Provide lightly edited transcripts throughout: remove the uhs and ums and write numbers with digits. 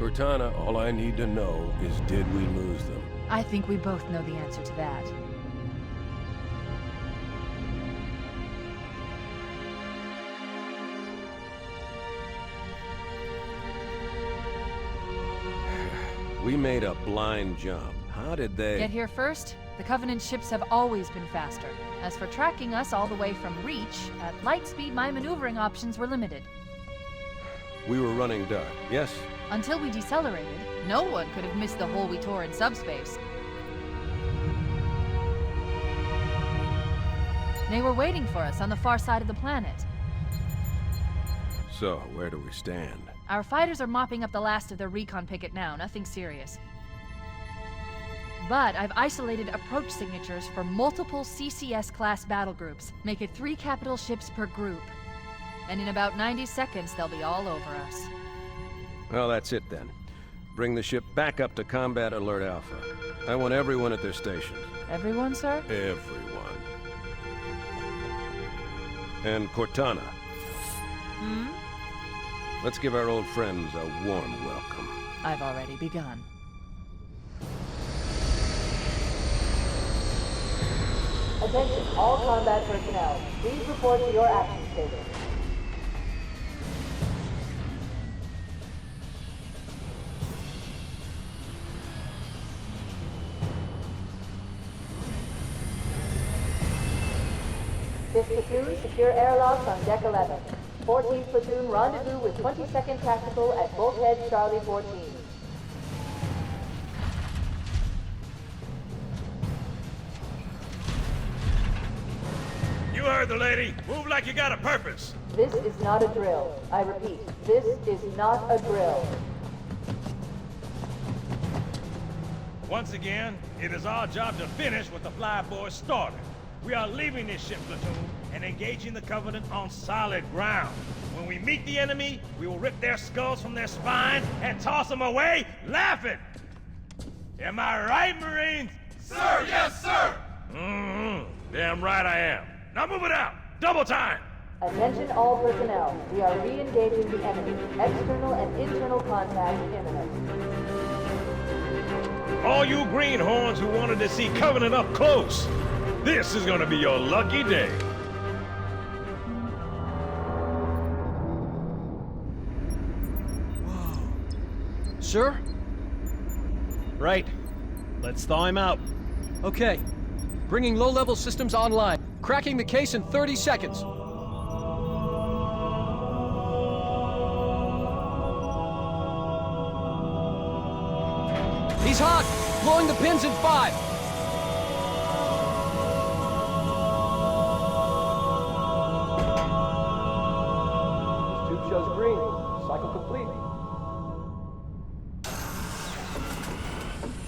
Cortana, all I need to know is did we lose them? I think we both know the answer to that. We made a blind jump. How did they... Get here first? The Covenant ships have always been faster. As for tracking us all the way from Reach, at light speed my maneuvering options were limited. We were running dark, yes? Until we decelerated, no one could have missed the hole we tore in subspace. They were waiting for us on the far side of the planet. So, where do we stand? Our fighters are mopping up the last of their recon picket now, nothing serious. But I've isolated approach signatures for multiple CCS-class battle groups. Make it 3 capital ships per group. And in about 90 seconds, they'll be all over us. Well, that's it then. Bring the ship back up to Combat Alert Alpha. I want everyone at their stations. Everyone, sir? Everyone. And Cortana. Hmm? Let's give our old friends a warm welcome. I've already begun. Attention, all combat personnel. Please report to your action station. Fifth platoon, secure airlocks on deck 11. 14th platoon, rendezvous with 22nd Tactical at Bulkhead Charlie 14. You heard the lady. Move like you got a purpose. This is not a drill. I repeat, this is not a drill. Once again, it is our job to finish what the flyboys started. We are leaving this ship platoon and engaging the Covenant on solid ground. When we meet the enemy, we will rip their skulls from their spines and toss them away laughing. Am I right, Marines? Sir, yes, sir! Damn right I am. Now move it out! Double time! Attention all personnel. We are re-engaging the enemy. External and internal contact imminent. All you greenhorns who wanted to see Covenant up close, this is gonna be your lucky day. Sir? Right. Let's thaw him out. Okay. Bringing low-level systems online. Cracking the case in 30 seconds. He's hot! Blowing the pins in 5! Tube shows green. Cycle complete.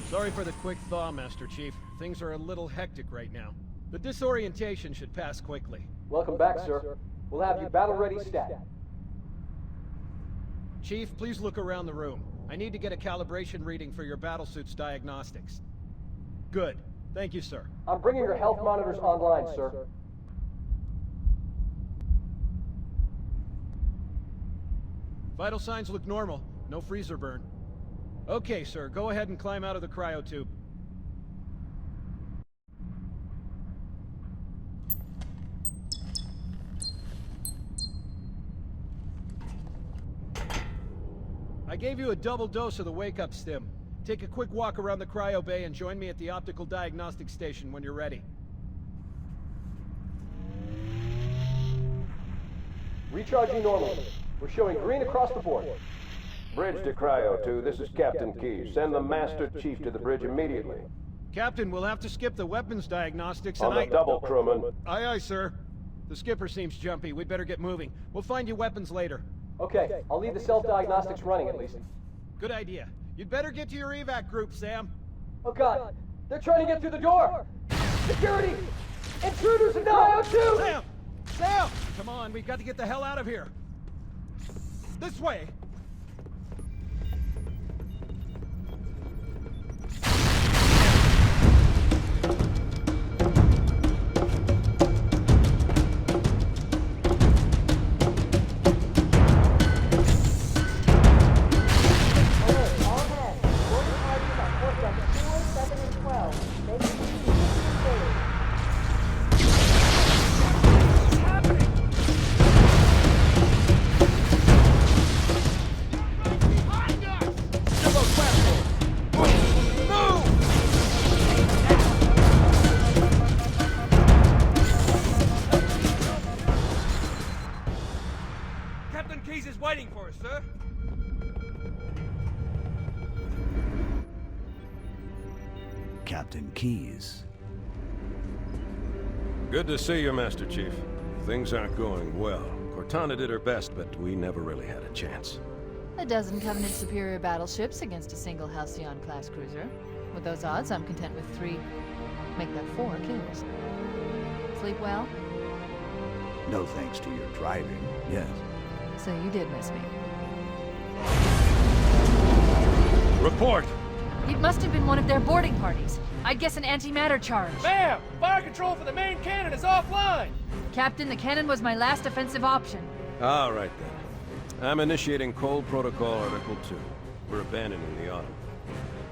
Sorry for the quick thaw, Master Chief. Things are a little hectic right now. The disorientation should pass quickly. Welcome back, sir. We'll have you battle-ready stat. Chief, please look around the room. I need to get a calibration reading for your battlesuit's diagnostics. Good. Thank you, sir. I'm bringing your health monitors online, sir. Vital signs look normal. No freezer burn. Okay, sir. Go ahead and climb out of the cryotube. I gave you a double dose of the wake-up stim. Take a quick walk around the cryo bay and join me at the optical diagnostic station when you're ready. Recharging normally. We're showing green across the board. Bridge to Cryo 2, this is Captain Key. Send the Master Chief to the bridge immediately. Captain, we'll have to skip the weapons diagnostics On the double, crewman. Aye, aye, sir. The skipper seems jumpy. We'd better get moving. We'll find you weapons later. Okay, I'll leave the self-diagnostics running at least. Good idea. You'd better get to your evac group, Sam. Oh god, they're trying to get through the door! Security! Intruders in Cryo 2! Sam! Sam! Come on, we've got to get the hell out of here. This way! Captain Keyes is waiting for us, sir. Captain Keyes. Good to see you, Master Chief. Things aren't going well. Cortana did her best, but we never really had a chance. A dozen Covenant superior battleships against a single Halcyon-class cruiser. With those odds, I'm content with 3, make that 4 kills. Sleep well? No thanks to your driving, yes. So you did miss me. Report! It must have been one of their boarding parties. I'd guess an antimatter charge. Ma'am! Fire control for the main cannon is offline! Captain, the cannon was my last offensive option. All right, then. I'm initiating Cold Protocol Article 2. We're abandoning the Autumn.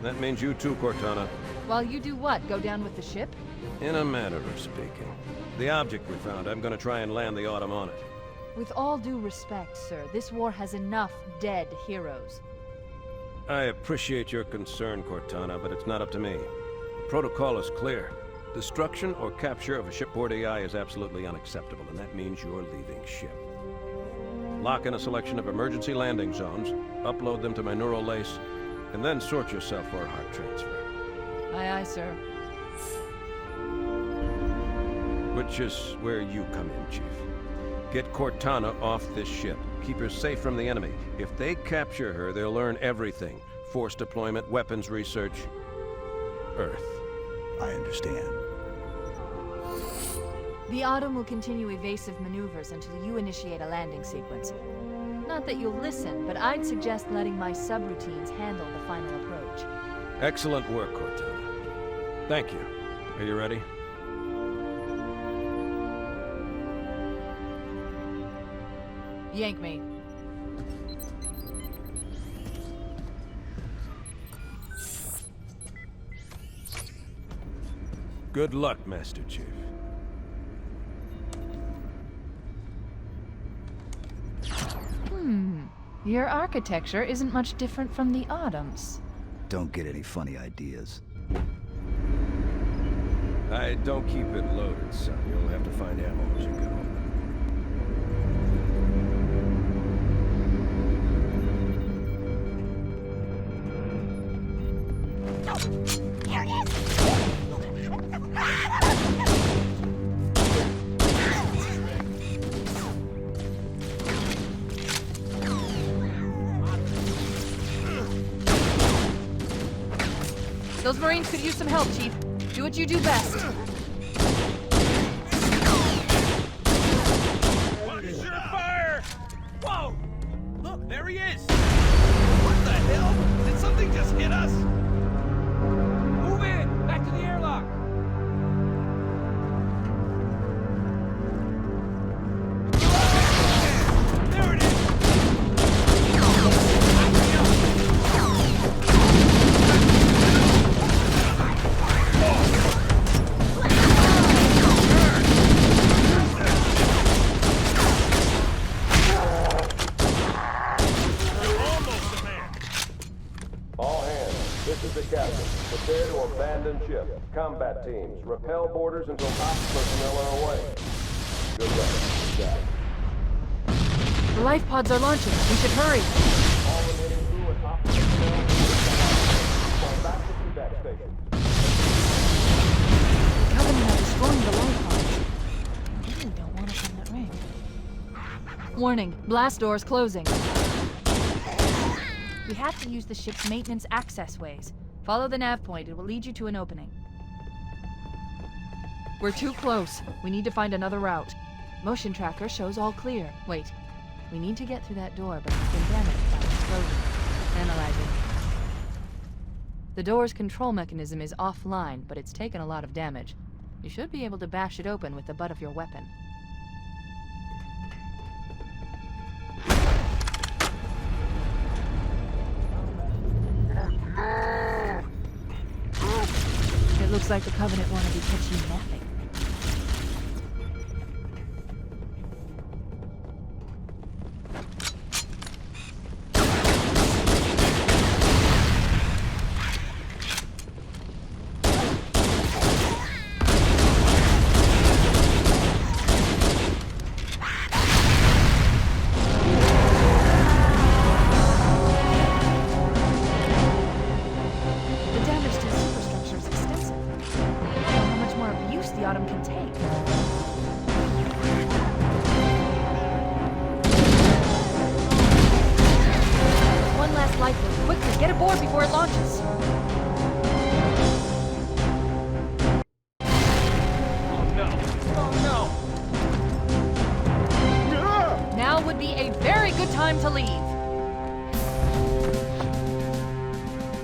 That means you too, Cortana. While you do what? Go down with the ship? In a manner of speaking. The object we found, I'm gonna try and land the Autumn on it. With all due respect, sir, this war has enough dead heroes. I appreciate your concern, Cortana, but it's not up to me. The protocol is clear. Destruction or capture of a shipboard AI is absolutely unacceptable, and that means you're leaving ship. Lock in a selection of emergency landing zones, upload them to my neural lace, and then sort yourself for a heart transfer. Aye, aye, sir. Which is where you come in, Chief. Get Cortana off this ship. Keep her safe from the enemy. If they capture her, they'll learn everything. Force deployment, weapons research, Earth. I understand. The Autumn will continue evasive maneuvers until you initiate a landing sequence. Not that you'll listen, but I'd suggest letting my subroutines handle the final approach. Excellent work, Cortana. Thank you. Are you ready? Yank me. Good luck, Master Chief. Your architecture isn't much different from the Autumn's. Don't get any funny ideas. I don't keep it loaded, son. You'll have to find ammo as you go. Those Marines could use some help, Chief. Do what you do best. Fire! Whoa! Look, there he is! What the hell? Did something just hit us? Move in! Back to the airlock! There it is! All hands, this is the captain. Prepare to abandon ship. Combat teams, repel boarders until ops personnel are away. Good luck, Jack. The life pods are launching. We should hurry. All remaining crew and ops personnel fall back to feedback stations. The Covenant are destroying the life pods. I really don't want us in that ring. Warning. Blast doors closing. We have to use the ship's maintenance access ways. Follow the nav point. It will lead you to an opening. We're too close. We need to find another route. Motion tracker shows all clear. Wait. We need to get through that door, but it's been damaged by an explosion. Analyzing. The door's control mechanism is offline, but it's taken a lot of damage. You should be able to bash it open with the butt of your weapon. It looks like the Covenant want to be catching napping. aboard before it launches. Oh no! Oh no! Now would be a very good time to leave.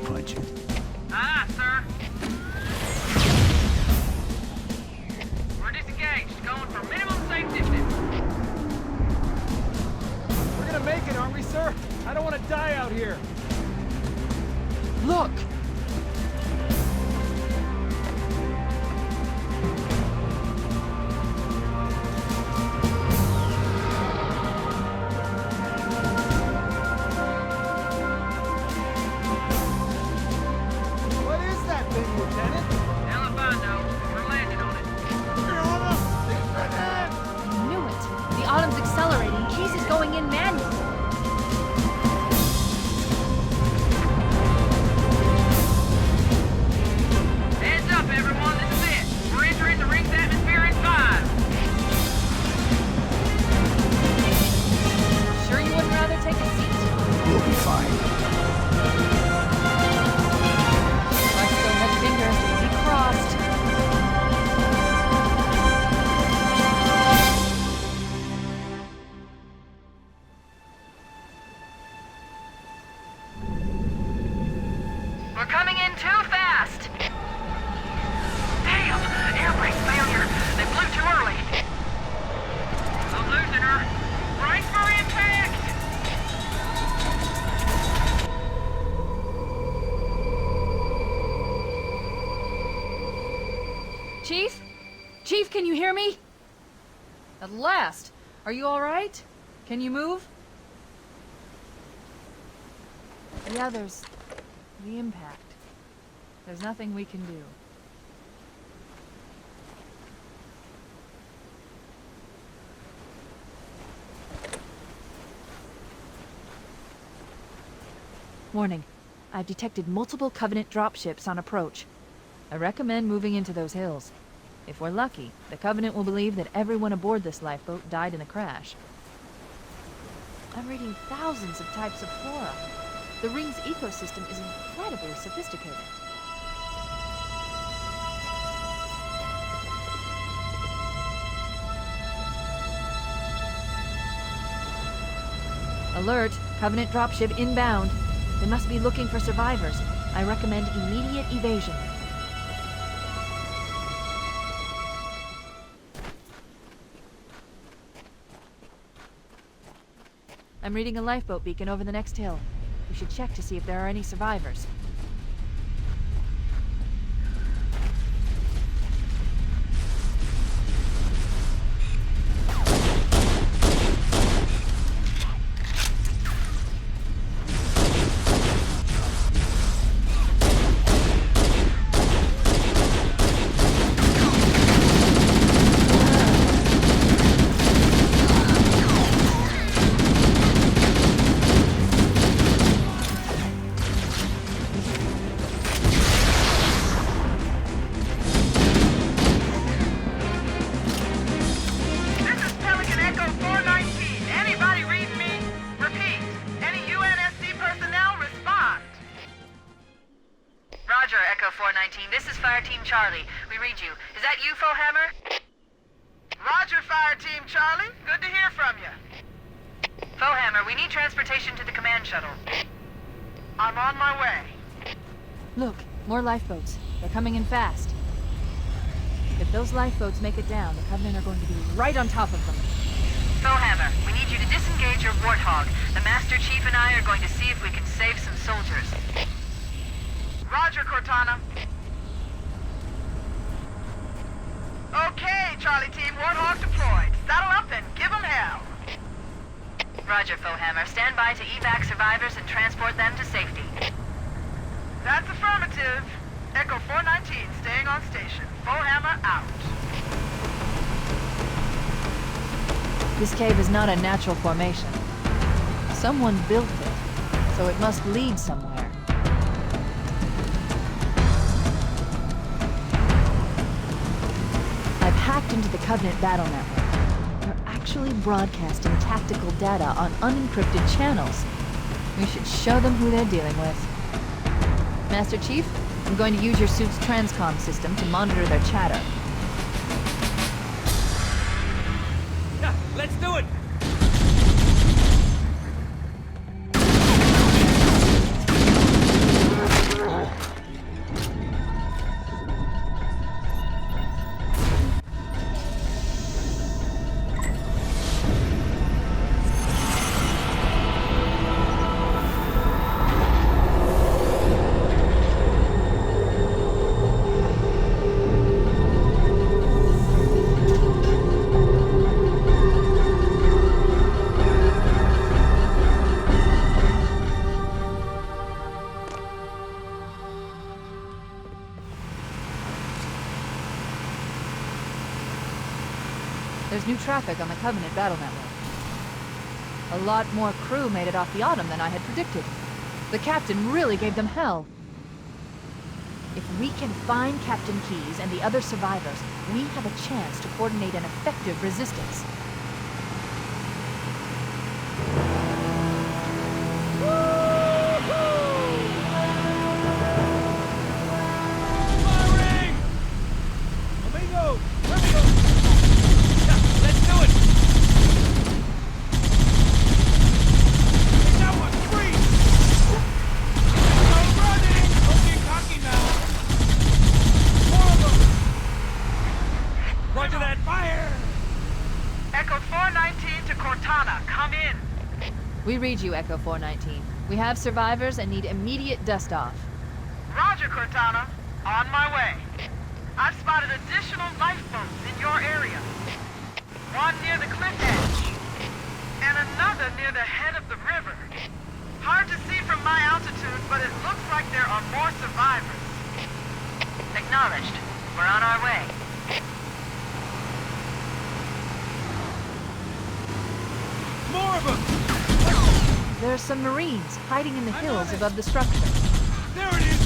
Punch it. Aye, sir. We're disengaged, going for minimum safe distance. We're gonna make it, aren't we, sir? I don't want to die out here. Look! What is that thing, Lieutenant? Hell if I know. We're landing on it. I knew it. The Autumn's accelerating. Case is going in manually. Heads up, everyone. This is it. We're entering the ring's atmosphere in 5. Sure you wouldn't rather take a seat? We'll be fine. I still have fingers to be crossed. We're coming in too fast. Damn! Air brake failure. They blew too early. I'm losing her. Brace for impact! Chief? Chief, can you hear me? At last. Are you all right? Can you move? Yeah, there's the impact. There's nothing we can do. Warning. I've detected multiple Covenant dropships on approach. I recommend moving into those hills. If we're lucky, the Covenant will believe that everyone aboard this lifeboat died in the crash. I'm reading thousands of types of flora. The ring's ecosystem is incredibly sophisticated. Alert! Covenant dropship inbound. They must be looking for survivors. I recommend immediate evasion. I'm reading a lifeboat beacon over the next hill. We should check to see if there are any survivors. Charlie. We read you. Is that you, Fohammer? Roger, Fire Team Charlie. Good to hear from you. Fohammer, we need transportation to the command shuttle. I'm on my way. Look, more lifeboats. They're coming in fast. If those lifeboats make it down, the Covenant are going to be right on top of them. Fohammer, we need you to disengage your Warthog. The Master Chief and I are going to see if we can save some soldiers. Roger, Cortana. Okay, Charlie Team, Warthog deployed. Saddle up and give them hell. Roger, Fohammer. Stand by to evac survivors and transport them to safety. That's affirmative. Echo 419 staying on station. Fohammer out. This cave is not a natural formation. Someone built it, so it must lead somewhere. I've hacked into the Covenant battle network. They're actually broadcasting tactical data on unencrypted channels. We should show them who they're dealing with. Master Chief, I'm going to use your suit's transcom system to monitor their chatter. Yeah, let's do it! There's new traffic on the Covenant battle network. A lot more crew made it off the Autumn than I had predicted. The captain really gave them hell. If we can find Captain Keyes and the other survivors, we have a chance to coordinate an effective resistance. We read you, Echo 419. We have survivors and need immediate dust-off. Roger, Cortana. On my way. I've spotted additional lifeboats in your area. One near the cliff edge, and another near the head of the river. Hard to see from my altitude, but it looks like there are more survivors. Acknowledged. We're on our way. More of them! There are some Marines hiding in the hills above the structure. There it is!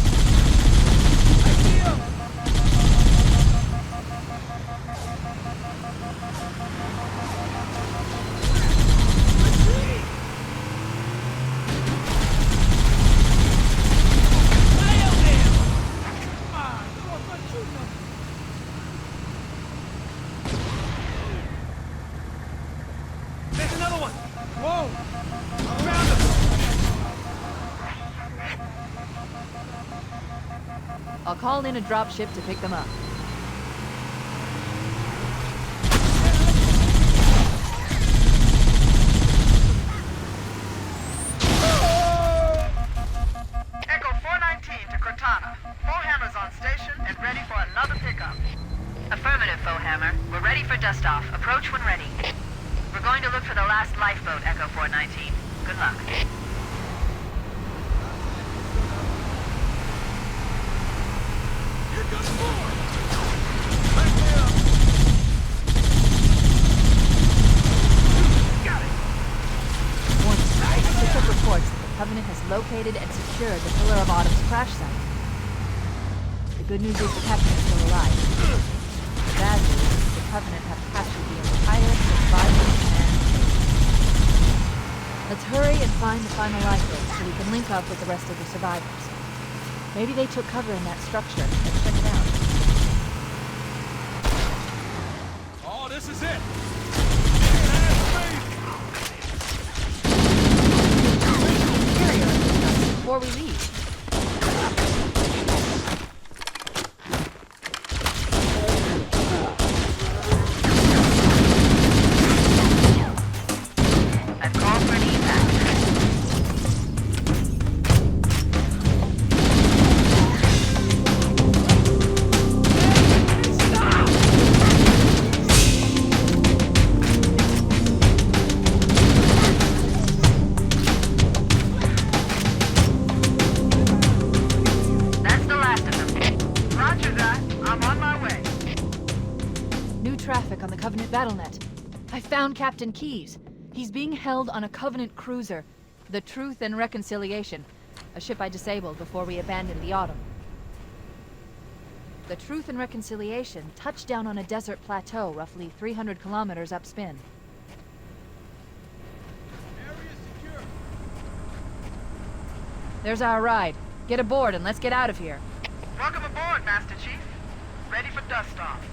I see him! There's another one! Whoa! I'll call in a dropship to pick them up. Echo 419 to Cortana. Foehammer's on station and ready for another pickup. Affirmative, Foehammer. We're ready for dust-off. Approach when ready. We're going to look for the last lifeboat, Echo 419. Good luck. Here comes more! Got it! Warning, I picked up reports that the Covenant has located and secured the Pillar of Autumn's crash site. The good news is the captain is still alive. The bad news is the Covenant have captured the entire surviving command. Let's hurry and find the final lifeboat so we can link up with the rest of the survivors. Maybe they took cover in that structure. Let's check it out. Oh, this is it! Before we leave. I've called for an evac. That's the last of them. Roger that. I'm on my way. New traffic on the Covenant BattleNet. I found Captain Keyes. He's being held on a Covenant cruiser, the Truth and Reconciliation, a ship I disabled before we abandoned the Autumn. The Truth and Reconciliation touched down on a desert plateau roughly 300 kilometers upspin. Area secure. There's our ride. Get aboard and let's get out of here. Welcome aboard, Master Chief. Ready for dust-off.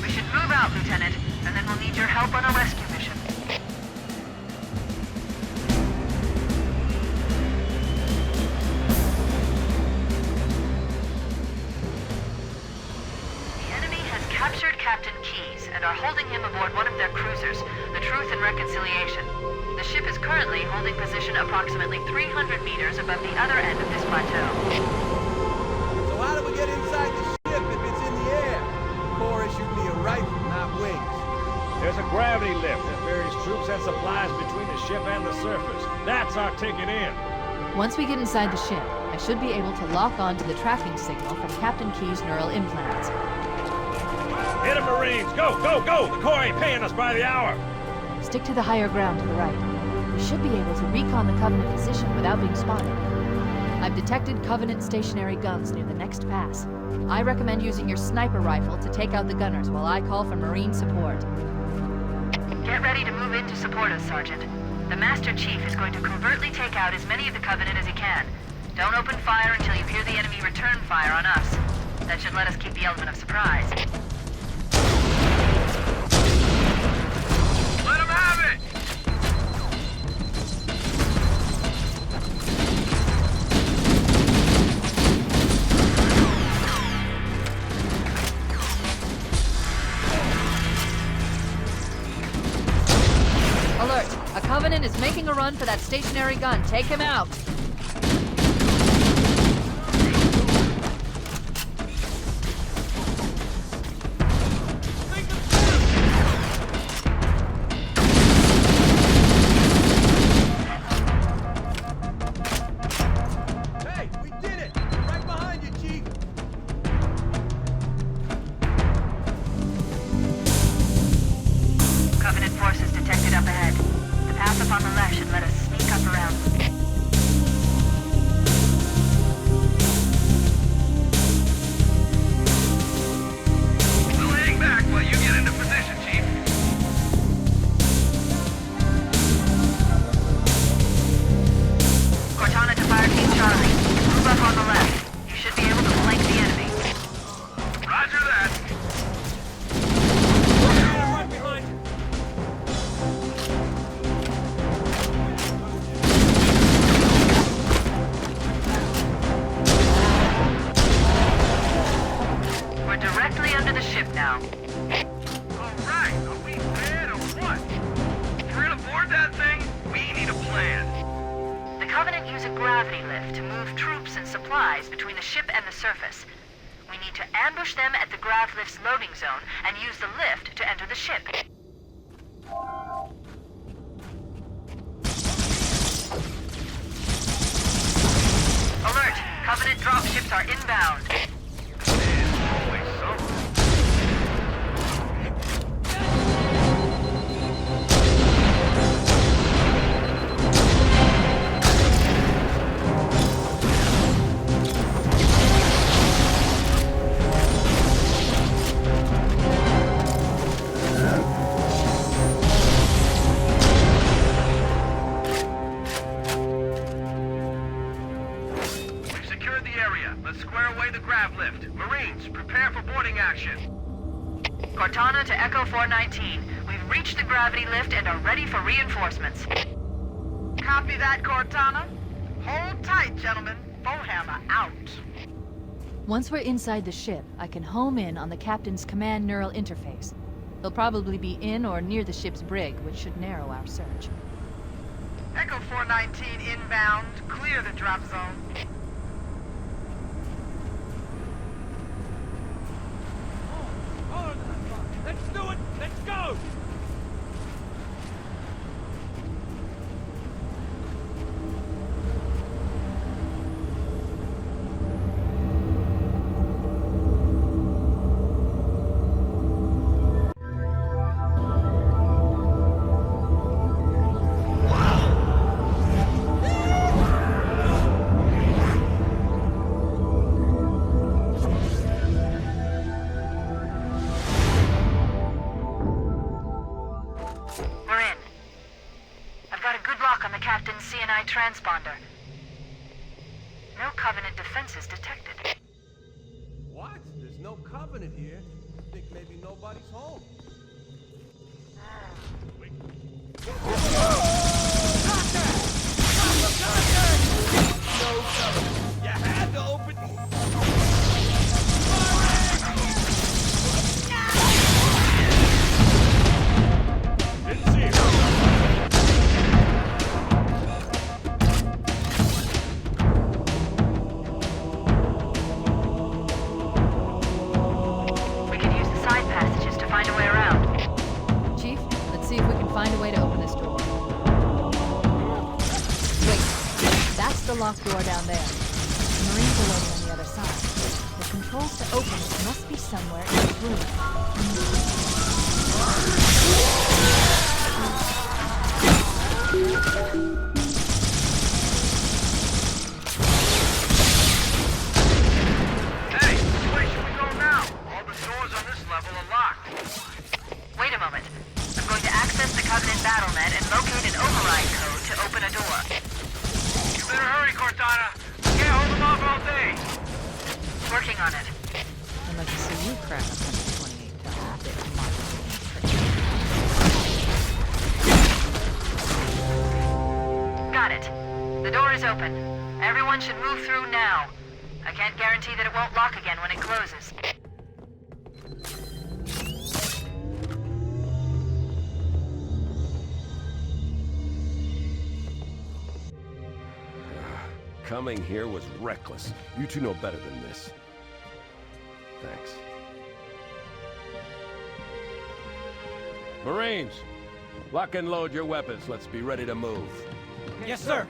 We should move out, Lieutenant, and then we'll need your help on a rescue mission. The enemy has captured Captain Keyes and are holding him aboard one of their cruisers, the Truth and Reconciliation. The ship is currently holding position approximately 300 meters above the other end of this plateau. So how do we get inside the ship if it's in the air? The Corps issued me a rifle, not wings. There's a gravity lift that ferries troops and supplies between the ship and the surface. That's our ticket in. Once we get inside the ship, I should be able to lock on to the tracking signal from Captain Keyes' neural implants. Hit 'em, Marines! Go, go, go! The Corps ain't paying us by the hour! Stick to the higher ground to the right. We should be able to recon the Covenant position without being spotted. I've detected Covenant stationary guns near the next pass. I recommend using your sniper rifle to take out the gunners while I call for Marine support. Get ready to move in to support us, Sergeant. The Master Chief is going to covertly take out as many of the Covenant as he can. Don't open fire until you hear the enemy return fire on us. That should let us keep the element of surprise. Let him have it! Alert! A Covenant is making a run for that stationary gun. Take him out! Hey, we did it! Right behind you, Chief! Covenant forces detected up ahead. The path up on the left should let us sneak up around. We'll hang back while you get into position, Chief. Cortana to Fire Team Charlie. Move up on the left. You should be able to flank the enemy. Roger that. Right behind you! We're directly under the ship now. All right, are we dead or what? If we're gonna board that thing, we need a plan. The Covenant use a gravity lift to move troops and supplies between the ship and the surface. We need to ambush them at the grav lift's loading zone and use the lift to enter the ship. Alert! Covenant dropships are inbound. There's always something. We've secured the area. Let's square away the grav lift. Marines, prepare for boarding action. Cortana to Echo 419. We've reached the gravity lift and are ready for reinforcements. Copy that, Cortana. Hold tight, gentlemen. Bowhammer out. Once we're inside the ship, I can home in on the Captain's command neural interface. He'll probably be in or near the ship's brig, which should narrow our search. Echo 419 inbound. Clear the drop zone. Let's do it! Let's go! Captain's CNI transponder. No Covenant defenses detected. What? There's no Covenant here. I think maybe nobody's home. You had to open... Didn't see it. We could use the side passages to find a way around. Chief, let's see if we can find a way to open this door. Wait, that's the locked door down there. The Marines are waiting on the other side. The controls to open it must be somewhere in this room. Hey, which way should we go now? All the doors on this level are locked. Wait a moment. I'm going to access the Covenant BattleNet and locate an override code to open a door. You better hurry, Cortana. We can't hold them off all day. Working on it. I'd like to see you crack 128 times a bit of marketing trick. Got it. The door is open. Everyone should move through now. I can't guarantee that it won't lock again when it closes. Coming here was reckless. You two know better than this. Thanks. Marines, lock and load your weapons. Let's be ready to move. Yes, sir.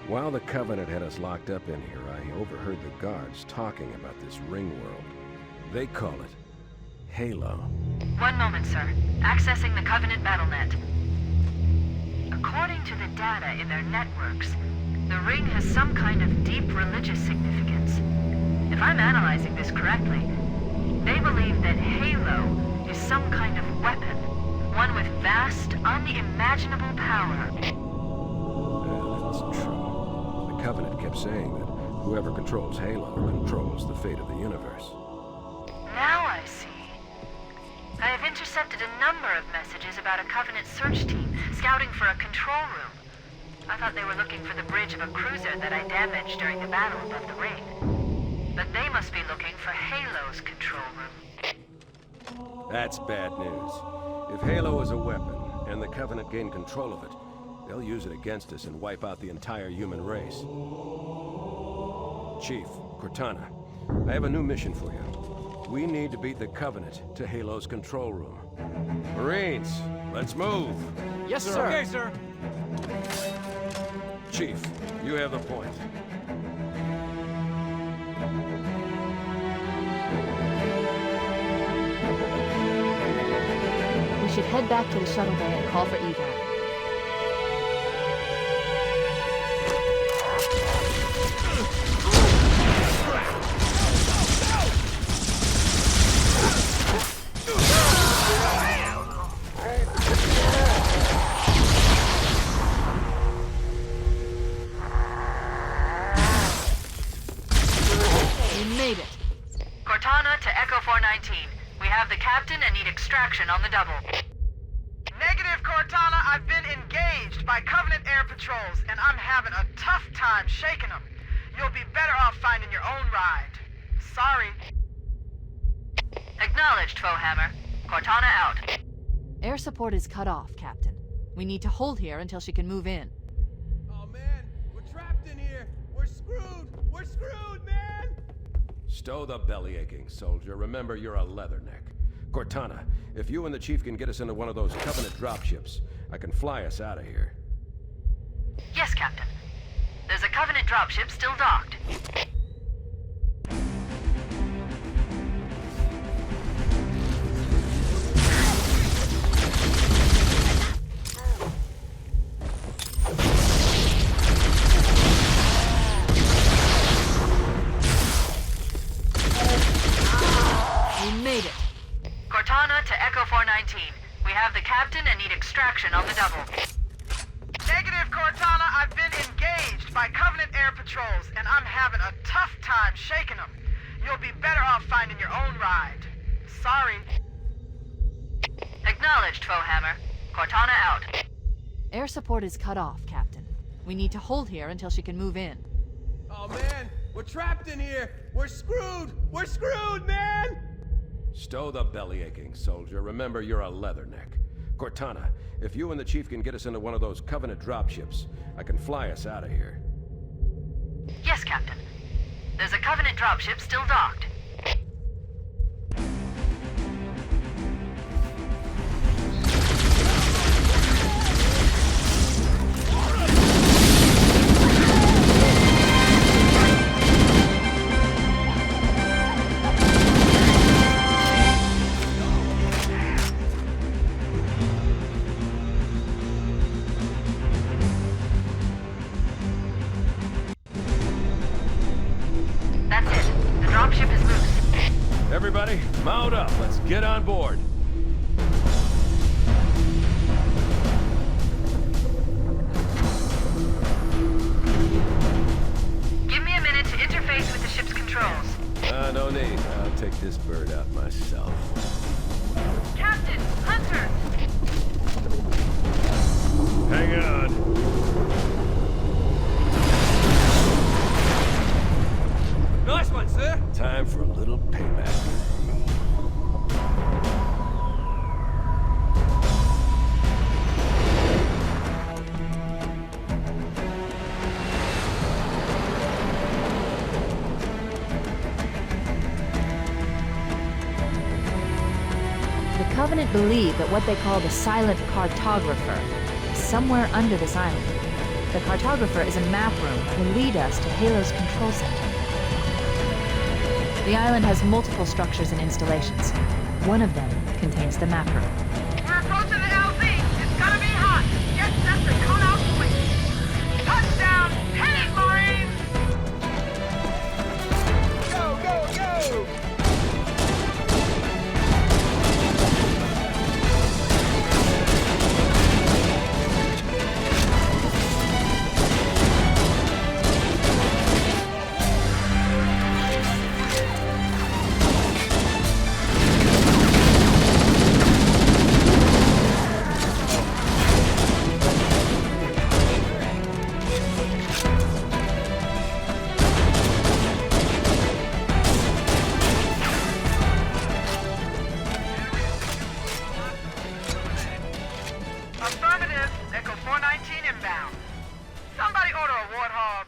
While the Covenant had us locked up in here, I overheard the guards talking about this ring world. They call it Halo. One moment, sir. Accessing the Covenant BattleNet. According to the data in their networks, the ring has some kind of deep religious significance. If I'm analyzing this correctly, they believe that Halo is some kind of weapon, one with vast, unimaginable power. That's true. The Covenant kept saying that whoever controls Halo controls the fate of the universe. Now I see. I have intercepted a number of messages about a Covenant search team scouting for a control room. I thought they were looking for the bridge of a cruiser that I damaged during the battle above the ring. But they must be looking for Halo's control room. That's bad news. If Halo is a weapon, and the Covenant gain control of it, they'll use it against us and wipe out the entire human race. Chief, Cortana, I have a new mission for you. We need to beat the Covenant to Halo's control room. Marines, let's move! Yes, sir. Okay, sir. Chief, you have the point. We should head back to the shuttle bay and call for evac. Cortana to Echo 419. We have the captain and need extraction on the double. Negative, Cortana. I've been engaged by Covenant air patrols, and I'm having a tough time shaking them. You'll be better off finding your own ride. Sorry. Acknowledged, Foehammer. Cortana out. Air support is cut off, Captain. We need to hold here until she can move in. Oh man, we're trapped in here. We're screwed. We're screwed, man. Stow the belly-aching, soldier. Remember, you're a leatherneck. Cortana, if you and the Chief can get us into one of those Covenant dropships, I can fly us out of here. Yes, Captain. There's a Covenant dropship still docked. We made it. Cortana to Echo 419. We have the captain and need extraction on the double. Negative, Cortana. I've been engaged by Covenant air patrols, and I'm having a tough time shaking them. You'll be better off finding your own ride. Sorry. Acknowledged, Foehammer. Cortana out. Air support is cut off, Captain. We need to hold here until she can move in. Oh man, we're trapped in here. We're screwed. We're screwed, man. Stow the belly aching, soldier. Remember, you're a leatherneck. Cortana, if you and the Chief can get us into one of those Covenant dropships, I can fly us out of here. Yes, Captain. There's a Covenant dropship still docked. That's it. The dropship is loose. Everybody, mount up. Let's get on board. Give me a minute to interface with the ship's controls. No need. I'll take this bird out myself. Captain! Hunter! Hang on. Nice one, sir. Time for a little payback. The Covenant believe that what they call the silent cartographer is somewhere under this island. The cartographer is a map room that will lead us to Halo's control center. The island has multiple structures and installations. One of them contains the map room. We're approaching the LZ. It's gonna be hot. Get set to cut out quick. Touchdown! Hit it, Marines! Go, go, go! Affirmative. Echo 419 inbound. Somebody order a warthog.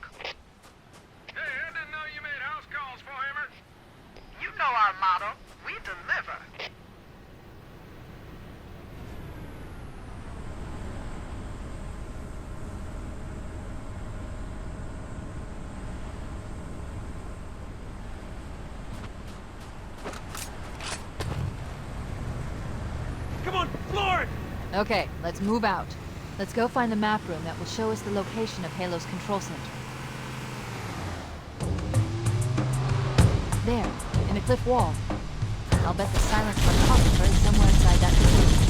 Hey, I didn't know you made house calls, Foehammer. You know our motto. We deliver. Come on, floor it! Okay, let's move out. Let's go find the map room that will show us the location of Halo's control center. There, in a cliff wall. I'll bet the silent cartographer is somewhere inside that facility.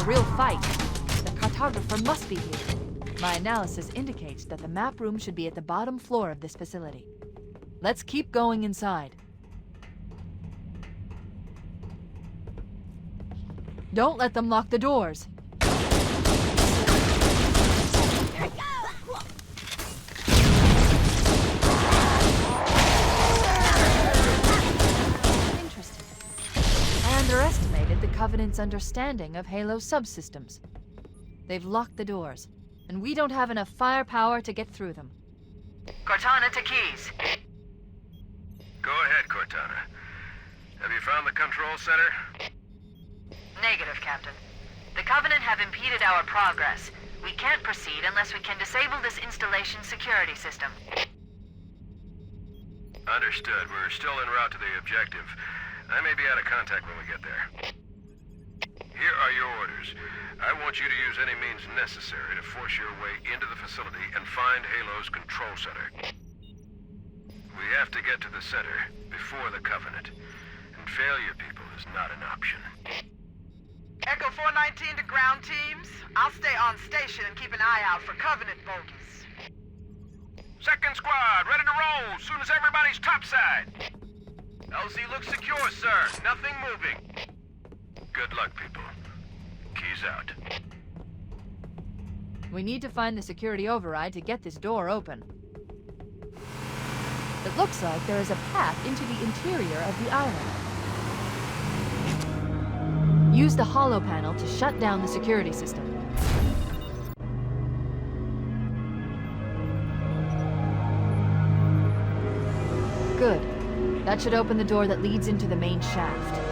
Real fight. The cartographer must be here. My analysis indicates that the map room should be at the bottom floor of this facility. Let's keep going inside. Don't let them lock the doors. Interesting. I underestimated the Covenant's understanding of Halo's subsystems. They've locked the doors, and we don't have enough firepower to get through them. Cortana to Keys. Go ahead, Cortana. Have you found the control center? Negative, Captain. The Covenant have impeded our progress. We can't proceed unless we can disable this installation's security system. Understood. We're still en route to the objective. I may be out of contact when we get there. Here are your orders. I want you to use any means necessary to force your way into the facility and find Halo's control center. We have to get to the center before the Covenant. And failure, people, is not an option. Echo 419 to ground teams. I'll stay on station and keep an eye out for Covenant bogies. Second squad, ready to roll as soon as everybody's topside. LZ looks secure, sir. Nothing moving. Good luck, people. Keys out. We need to find the security override to get this door open. It looks like there is a path into the interior of the island. Use the holo panel to shut down the security system. Good. That should open the door that leads into the main shaft.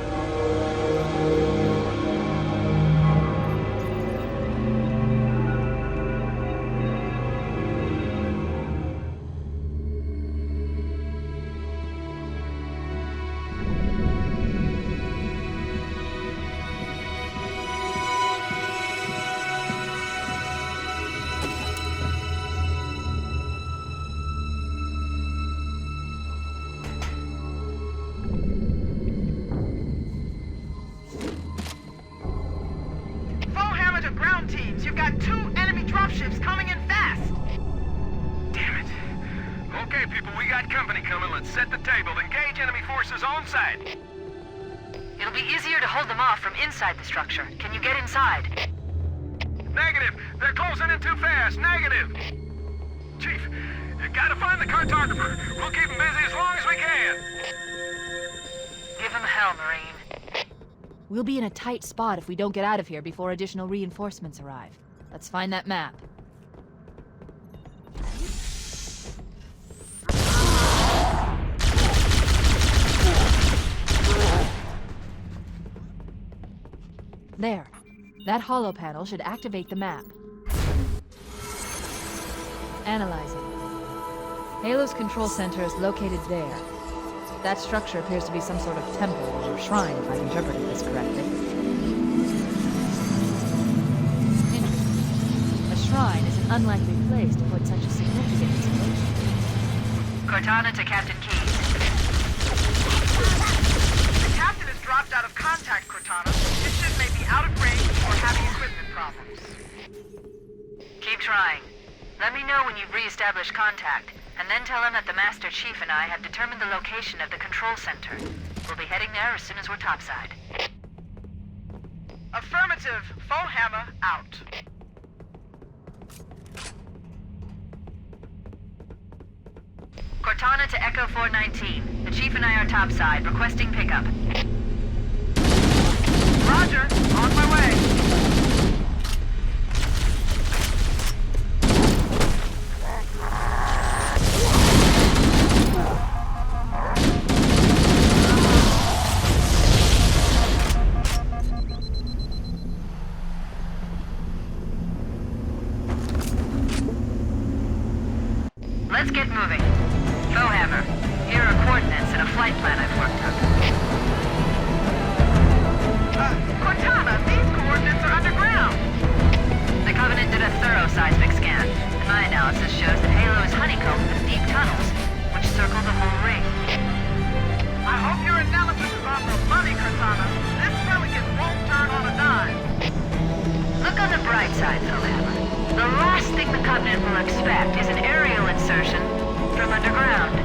You've got 2 enemy dropships coming in fast! Damn it. Okay, people, we got company coming. Let's set the table. Engage enemy forces on site. It'll be easier to hold them off from inside the structure. Can you get inside? Negative. They're closing in too fast. Negative. Chief, you gotta find the cartographer. We'll keep him busy as long as we can. Give him hell, Marine. We'll be in a tight spot if we don't get out of here before additional reinforcements arrive. Let's find that map. There. That holo panel should activate the map. Analyzing. Halo's control center is located there. That structure appears to be some sort of temple or shrine, if I've interpreted this correctly. Interesting. A shrine is an unlikely place to put such a significant installation. Cortana to Captain Keyes. The captain has dropped out of contact, Cortana. This ship may be out of range or having equipment problems. Keep trying. Let me know when you've re-established contact, and then tell him that the Master Chief and I have determined the location of the control center. We'll be heading there as soon as we're topside. Affirmative. Foehammer out. Cortana to Echo 419. The Chief and I are topside, requesting pickup. Roger. On my way. Let's get moving. Foehammer, here are coordinates and a flight plan I've worked up. Cortana, these coordinates are underground. The Covenant did a thorough seismic scan, and my analysis shows that Halo is honeycombed with deep tunnels, which circle the whole ring. I hope your analysis is on the money, Cortana. This pelican won't turn on a dime. Look on the bright side, Foehammer. The last thing the Covenant will expect is an aerial insertion from underground.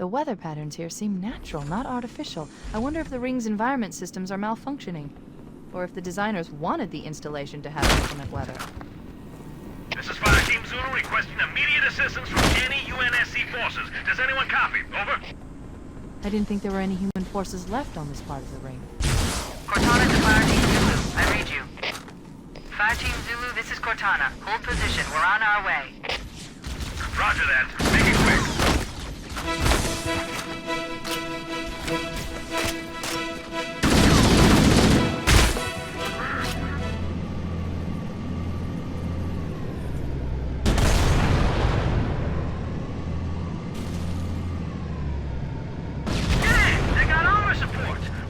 The weather patterns here seem natural, not artificial. I wonder if the ring's environment systems are malfunctioning. Or if the designers wanted the installation to have inclement weather. This is Fire Team Zulu requesting immediate assistance from any UNSC forces. Does anyone copy? Over. I didn't think there were any human forces left on this part of the ring. Cortana to Fire Team Zulu. I read you. Fire Team Zulu, this is Cortana. Hold position. We're on our way. Roger that. Make it quick.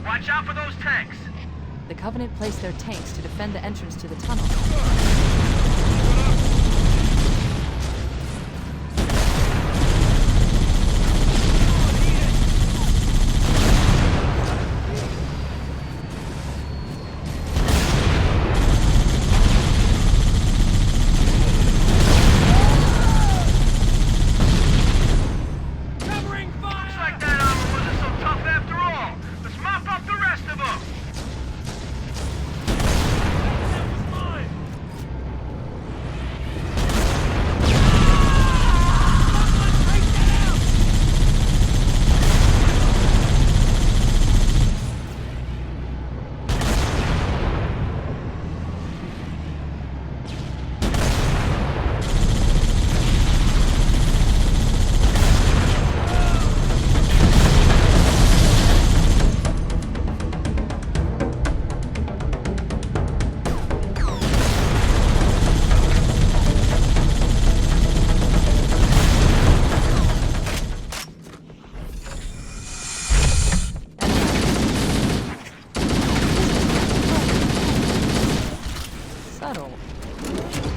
Watch out for those tanks! The Covenant placed their tanks to defend the entrance to the tunnel.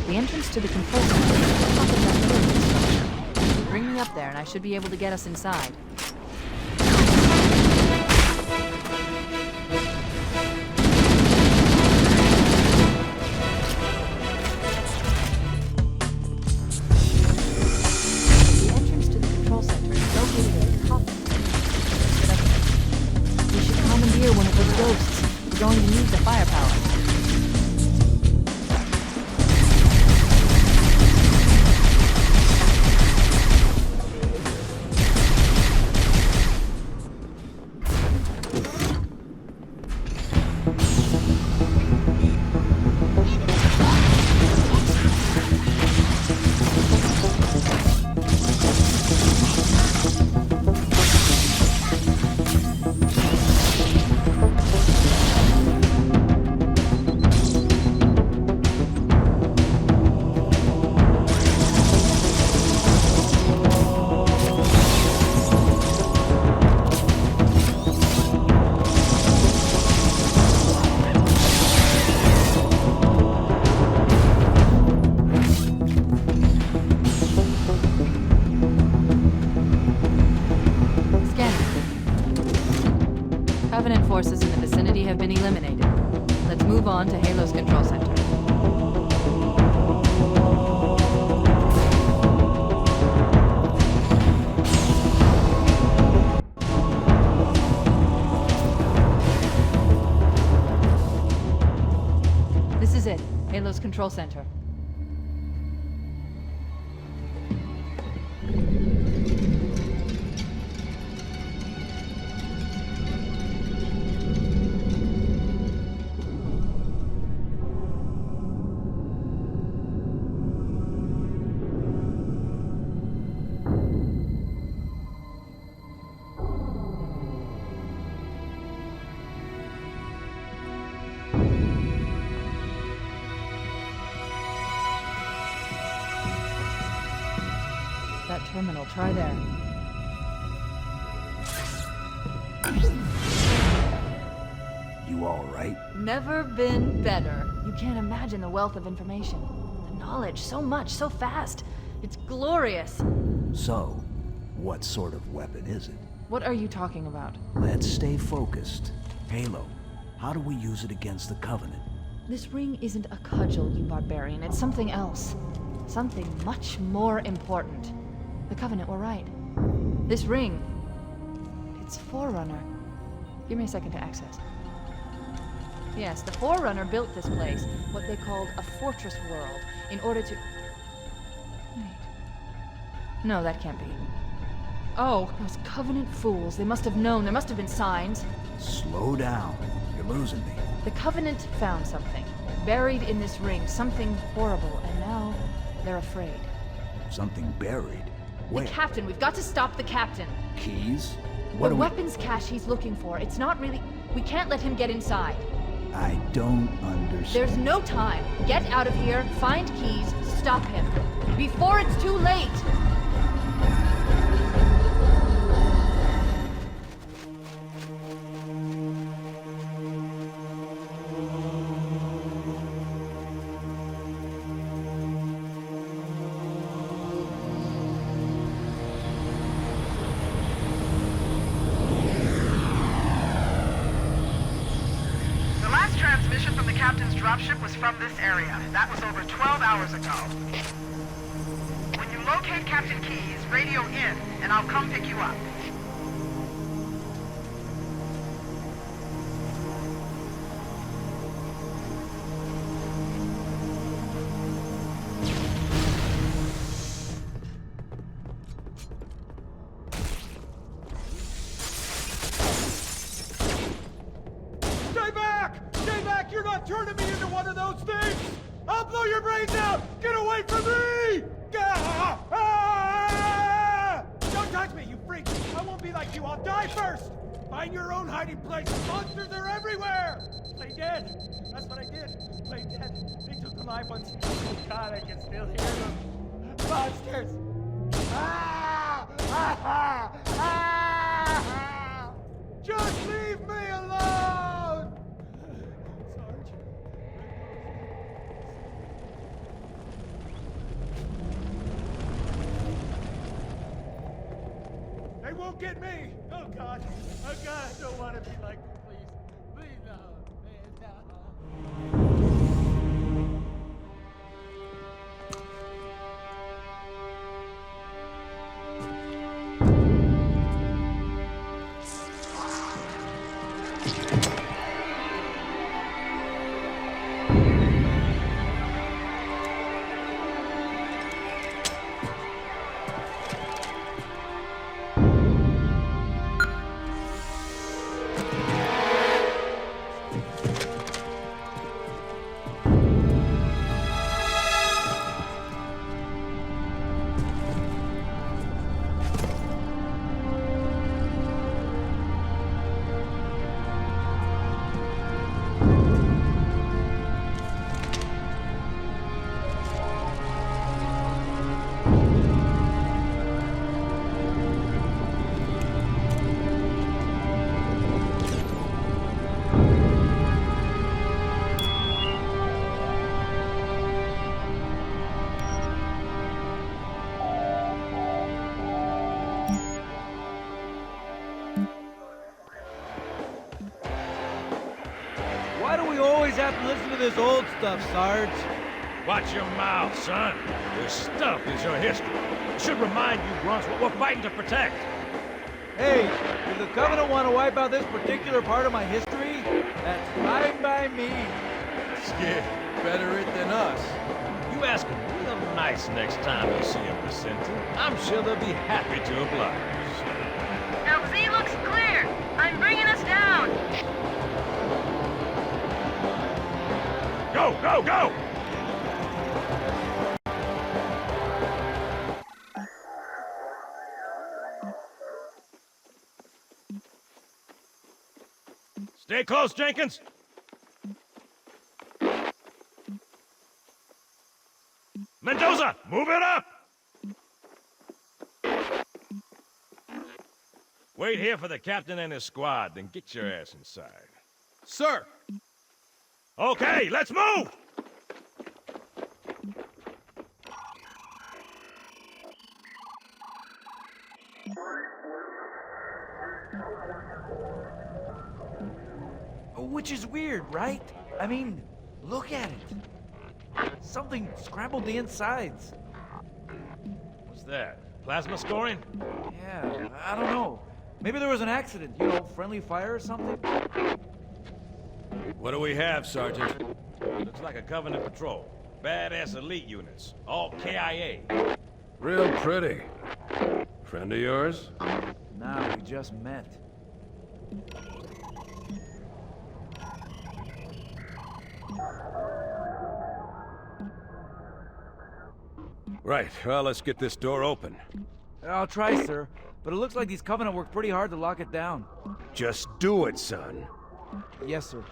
The entrance to the control center is at the top of that pyramid structure. Bring me up there and I should be able to get us inside. The entrance to the control center is located at the top of the pyramid. We should commandeer one of those ghosts. We're going to need the firepower. Covenant forces in the vicinity have been eliminated. Let's move on to Halo's control center. This is it, Halo's control center. That terminal, try there. You all right? Never been better. You can't imagine the wealth of information. The knowledge, so much, so fast. It's glorious. So, what sort of weapon is it? What are you talking about? Let's stay focused. Halo, how do we use it against the Covenant? This ring isn't a cudgel, you barbarian. It's something else. Something much more important. The Covenant were right. This ring, It's Forerunner. Give me a second to access. Yes, the Forerunner built this place, what they called a fortress world, in order to... Wait. No, that can't be. Oh, those Covenant fools. They must have known. There must have been signs. Slow down. You're losing me. The Covenant found something. Buried in this ring. Something horrible. And now they're afraid. Something buried. Where? The captain. We've got to stop the captain. Keys? What The do we... weapons cache he's looking for. It's not really... We can't let him get inside. I don't understand. There's no time. Get out of here, find keys, stop him. Before it's too late! Transmission from the captain's dropship was from this area. That was over 12 hours ago. When you locate Captain Keys, radio in, and I'll come pick you up. You're not turning me into one of those things! I'll blow your brains out! Get away from me! Ah! Ah! Don't touch me, you freak! I won't be like you, I'll die first! Find your own hiding place! Monsters are everywhere! Play dead! That's what I did! Play dead! They took the live ones. Oh God, I can still hear them! Monsters! Ah! Ah! Ah! Ah! Just leave me alone! They won't get me! Oh God! Oh God, I don't want to be like them, please. Please, no. Man, no. Why do we always have to listen to this old stuff, Sarge? Watch your mouth, son. This stuff is your history. It should remind you, grunts, what we're fighting to protect. Hey, if the Covenant want to wipe out this particular part of my history, that's fine by me. Skid, better it than us. You ask them real nice next time you see them, Vicente. I'm sure they'll be happy to oblige. LZ looks clear. I'm bringing us down. Go, go, go! Stay close, Jenkins. Mendoza, move it up! Wait here for the captain and his squad, then get your ass inside. Sir! Okay, let's move! Which is weird, right? I mean, look at it. Something scrambled the insides. What's that? Plasma scoring? Yeah, I don't know. Maybe there was an accident, you know, friendly fire or something? What do we have, Sergeant? Looks like a Covenant patrol. Badass elite units. All KIA. Real pretty. Friend of yours? Nah, we just met. Right, well, let's get this door open. I'll try, sir. But it looks like these Covenant worked pretty hard to lock it down. Just do it, son. Yes, sir.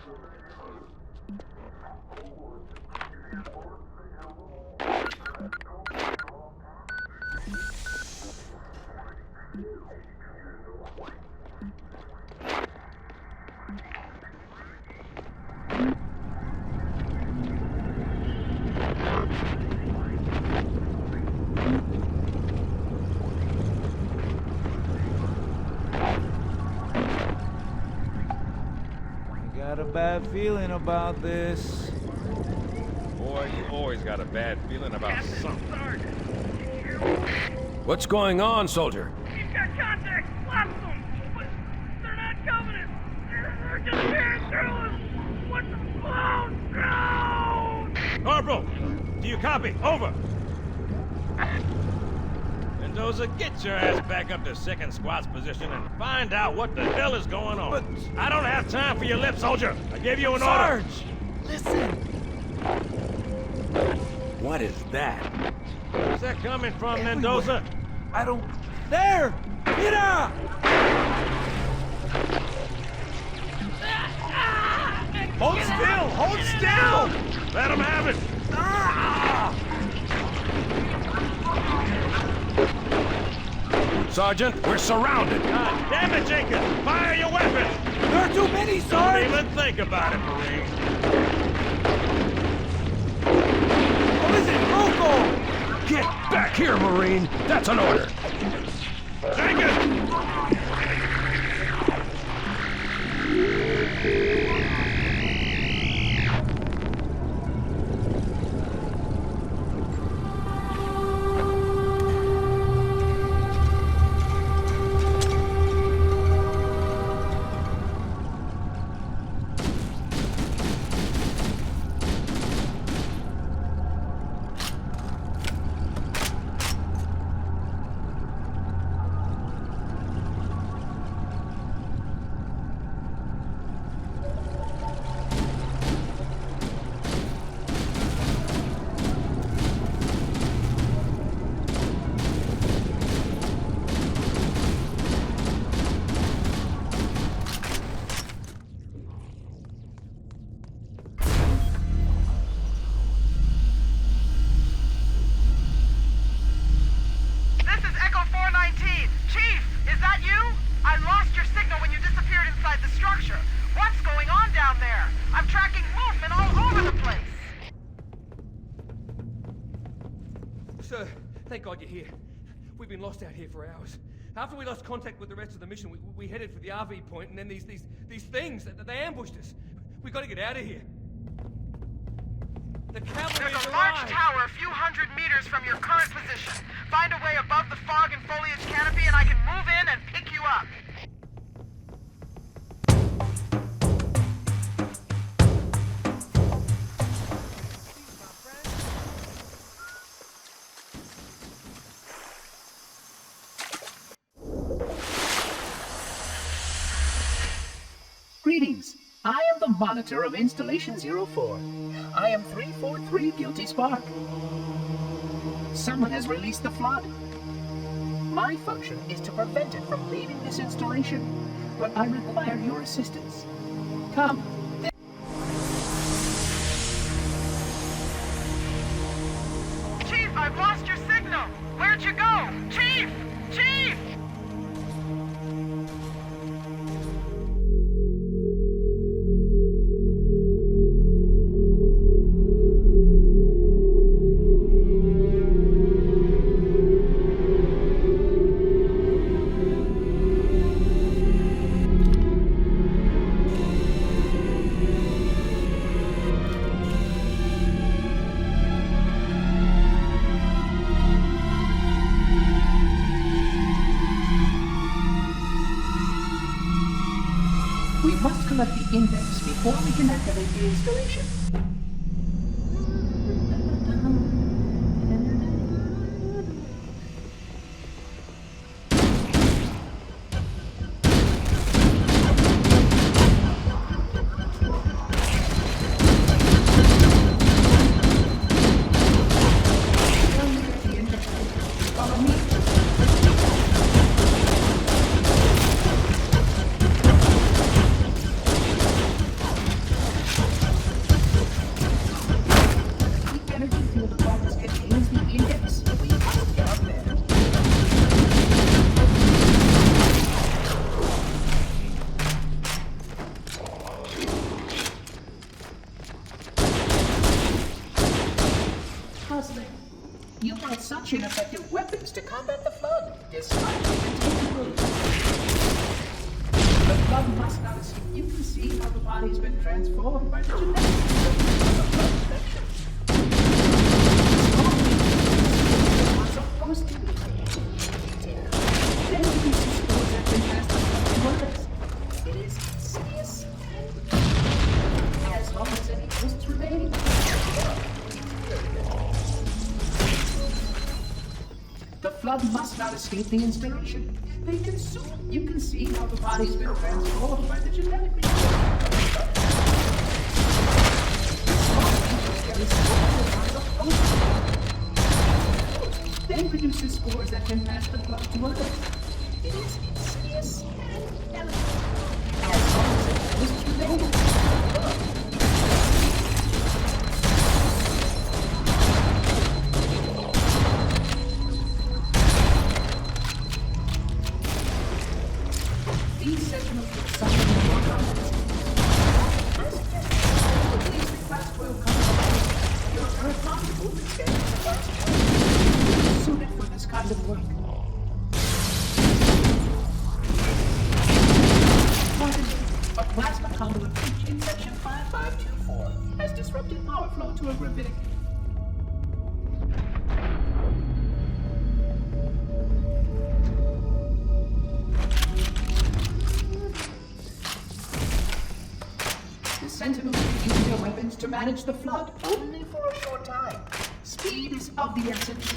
Got a bad feeling about this. Boy, you always got a bad feeling about something. What's going on, soldier? He's got contact! Lots of them! But they're not Covenant! They're just tearing through us! What the clown? No! Corporal, do you copy? Over! Mendoza, get your ass back up to second squad's position and find out what the hell is going on. But I don't have time for your lip, soldier. I gave you an order. Sarge! Listen! What is that? Where's that coming from, Mendoza? I don't... There! Mira! Hold still! Hold still! Let him have it! Sergeant, we're surrounded! God damn it, Jenkins! Fire your weapons! There are too many, Don't Sarge! even think about it, Marine. What is it? Local! Get back here, Marine! That's an order! Jenkins! Sir, thank God you're here. We've been lost out here for hours. After we lost contact with the rest of the mission, we headed for the RV point, and then these things, they ambushed us. We gotta get out of here. The cavalry There's a large tower a few hundred meters from your current position. Find a way above the fog and foliage canopy, and I can move in and pick you up. Greetings. I am the monitor of Installation 04. I am 343 Guilty Spark. Someone has released the flood. My function is to prevent it from leaving this installation, but I require your assistance. Come. Chief, I've lost your signal. Where'd you go? Chief! Chief! We must collect the index before we can activate the installation. You have such ineffective weapons to combat the Flood, despite the continual. The Flood must not escape. You can see how the body's been transformed by the genetics of the Flood infection. What's supposed to be? Then we use spores that can pass the Flood to others. It is insidious, as long as any ghosts remain. The Flood must not escape the installation. They consume. You can see how the body's been transformed by the genetic then produces spores that can pass the blood to others. It is insidious and elegant. As long as it is related. These sentinels will suffer more confidence. At least the class 12 combat. Your current combat movement schedule is the class 12. Suited for this kind of work. A plasma conduit breach in section 5524 has disrupted power flow to a gravitic. The Sentinels use their weapons to manage the Flood only for a short time. Speed is of the essence.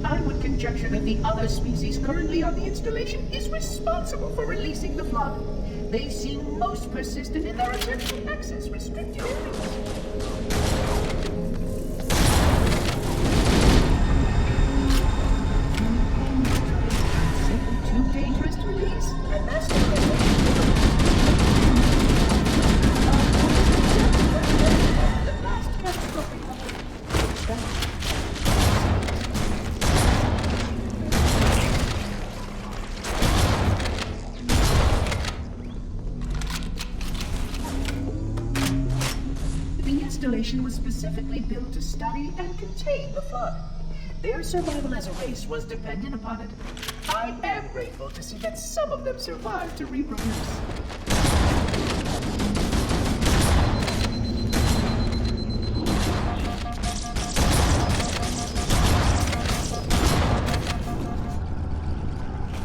I would conjecture that the other species currently on the installation is responsible for releasing the Flood. They seem most persistent in their attempt to access restricted areas. Too dangerous to release, and that's the last catastrophic. The installation was specifically built to study and contain the Flood. Their survival as a race was dependent upon it. I am grateful to see that some of them survived to reproduce.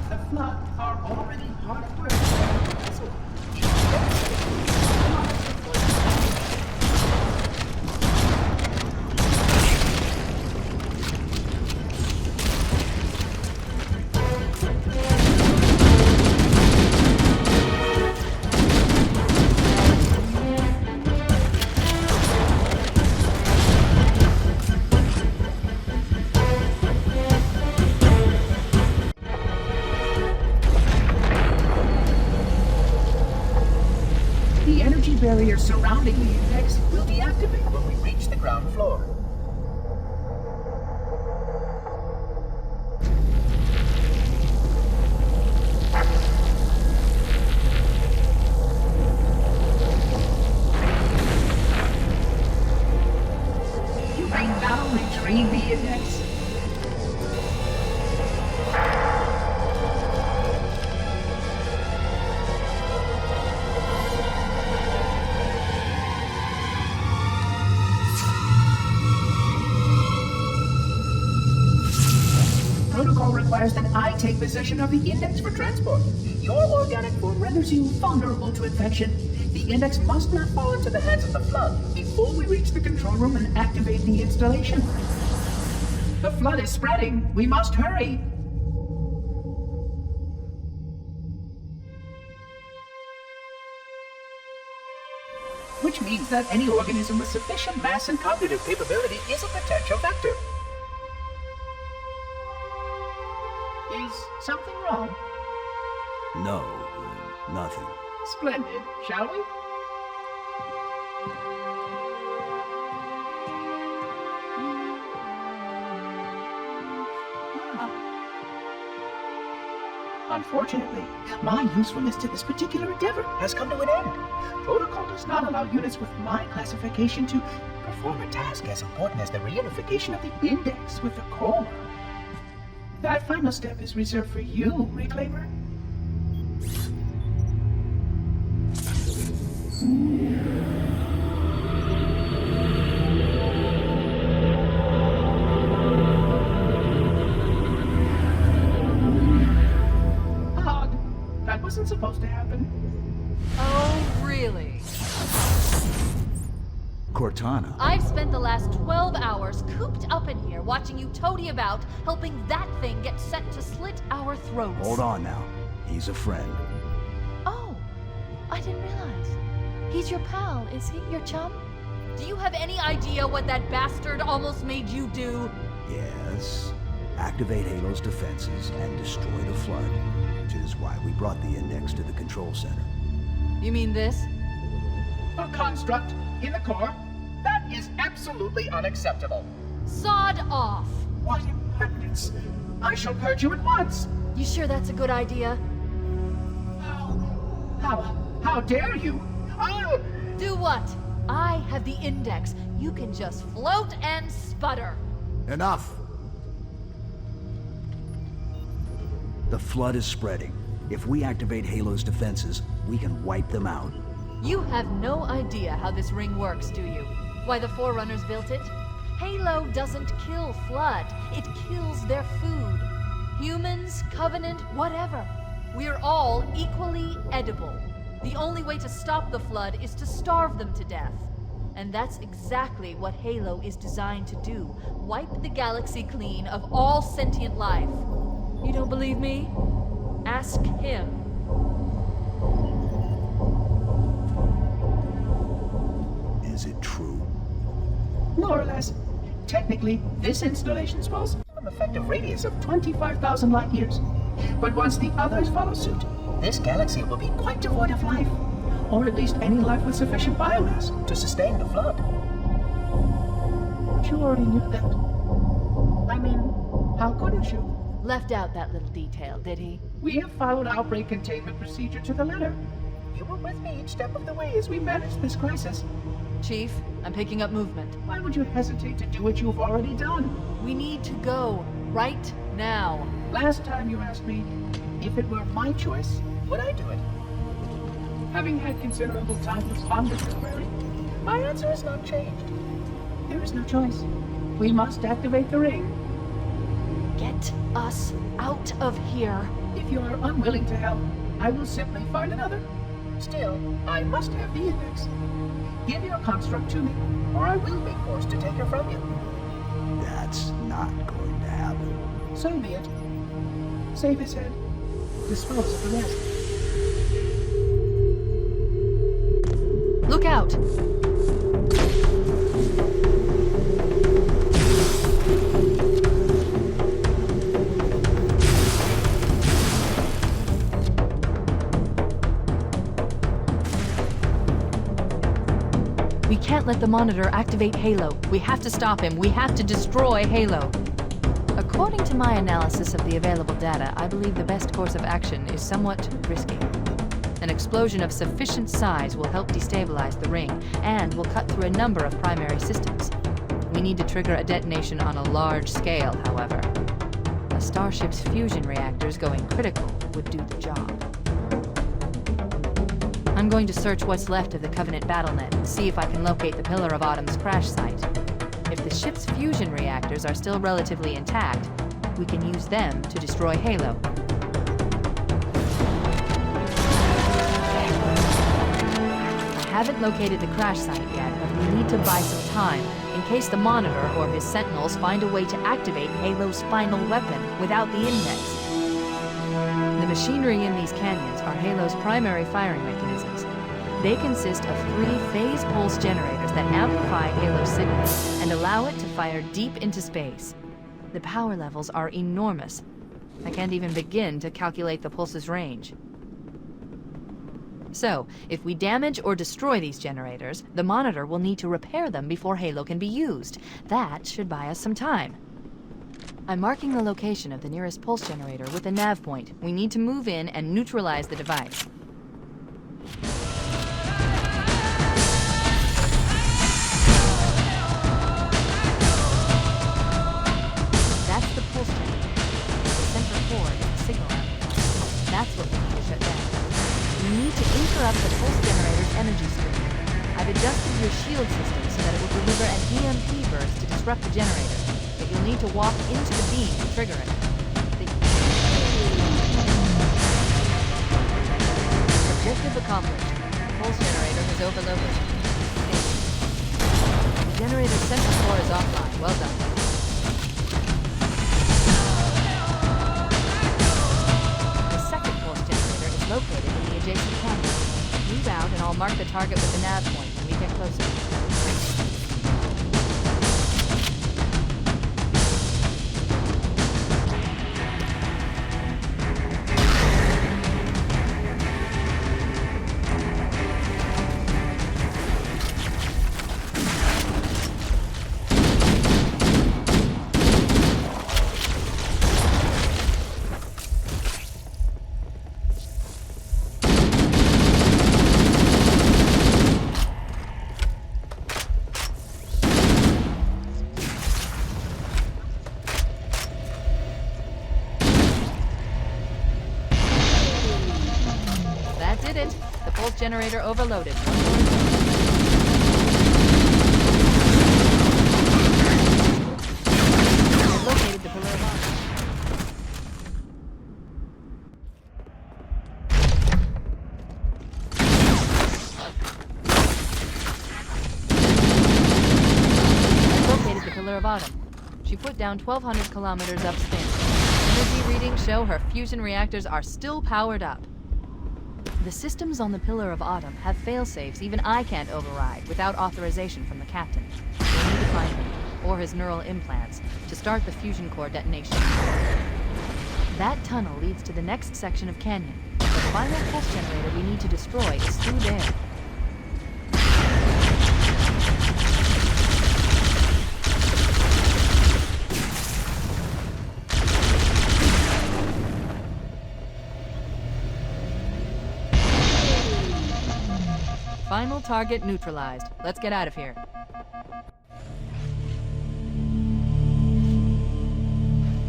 The Flood are already hard at work. The energy barrier surrounding the index will deactivate when we reach the ground floor. You may now retrieve the index. protocol requires that I take possession of the index for transport. Your organic form renders you vulnerable to infection. The index must not fall into the hands of the Flood before we reach the control room and activate the installation. The Flood is spreading. We must hurry. Which means that any organism with sufficient mass and cognitive capability is a potential vector. Is something wrong? No, nothing. Splendid, shall we? Unfortunately, my usefulness to this particular endeavor has come to an end. Protocol does not allow units with my classification to perform a task as important as the reunification of the index with the core. That final step is reserved for you, Reclaimer. That wasn't supposed to happen. Oh, really? Cortana. I've spent the last 12 hours cooped up in here watching you toady about, helping that thing get set to slit our throats. Hold on now. He's a friend. Oh, I didn't realize. He's your pal, is he? Your chum? Do you have any idea what that bastard almost made you do? Yes. Activate Halo's defenses and destroy the Flood. Which is why we brought the index to the control center. You mean this? A construct in the core? That is absolutely unacceptable. Sod off! What impertinence! I shall purge you at once! You sure that's a good idea? How dare you? Oh! Do what? I have the index. You can just float and sputter. Enough! The Flood is spreading. If we activate Halo's defenses, we can wipe them out. You have no idea how this ring works, do you? Why the Forerunners built it? Halo doesn't kill Flood. It kills their food. Humans, Covenant, whatever. We're all equally edible. The only way to stop the Flood is to starve them to death. And that's exactly what Halo is designed to do. Wipe the galaxy clean of all sentient life. You don't believe me? Ask him. Is it true? More or less. Technically, this installation spells an effective radius of 25,000 light years. But once the others follow suit, this galaxy will be quite devoid of life. Or at least any life with sufficient biomass to sustain the Flood. But you already knew that. I mean, how couldn't you? Left out that little detail, did he? We have followed outbreak containment procedure to the letter. You were with me each step of the way as we managed this crisis. Chief, I'm picking up movement. Why would you hesitate to do what you've already done? We need to go. Right now. Last time you asked me, if it were my choice, would I do it? Having had considerable time to ponder the query, my answer has not changed. There is no choice. We must activate the ring. Get us out of here. If you are unwilling to help, I will simply find another. Still, I must have the index. Give your construct to me, or I will be forced to take her from you. That's not going to happen. So be it. Save his head. Dispose of the rest. Look out! We can't let the monitor activate Halo. We have to stop him. We have to destroy Halo. According to my analysis of the available data, I believe the best course of action is somewhat risky. An explosion of sufficient size will help destabilize the ring, and will cut through a number of primary systems. We need to trigger a detonation on a large scale, however. A starship's fusion reactors going critical would do the job. I'm going to search what's left of the Covenant BattleNet and see if I can locate the Pillar of Autumn's crash site. If the ship's fusion reactors are still relatively intact, we can use them to destroy Halo. I haven't located the crash site yet, but we need to buy some time in case the Monitor or his Sentinels find a way to activate Halo's final weapon without the index. The machinery in these canyons are Halo's primary firing mechanisms. They consist of 3 phase pulse generators that amplify Halo's signal and allow it to fire deep into space. The power levels are enormous. I can't even begin to calculate the pulse's range. So, if we damage or destroy these generators, the Monitor will need to repair them before Halo can be used. That should buy us some time. I'm marking the location of the nearest pulse generator with a nav point. We need to move in and neutralize the device. That's the pulse generator. The center core is the signal amplifier. That's what we need to shut down. We need to interrupt the pulse generator's energy stream. I've adjusted your shield system so that it will deliver an EMP burst to disrupt the generator. But you'll need to walk into the beam to trigger it. Objective accomplished. The pulse generator has overloaded. The generator's central core is offline. Well done. The second pulse generator is located in the adjacent canyon. Move out and I'll mark the target with the nav point when we get closer. The pulse generator overloaded. I've located the pillar of honor. I've located the Pillar of Autumn. She put down 1,200 kilometers upspin. Energy readings show her fusion reactors are still powered up. The systems on the Pillar of Autumn have failsafes even I can't override without authorization from the captain. We'll need to find him, or his neural implants, to start the fusion core detonation. That tunnel leads to the next section of canyon. The final pulse generator we need to destroy is through there. Final target neutralized. Let's get out of here.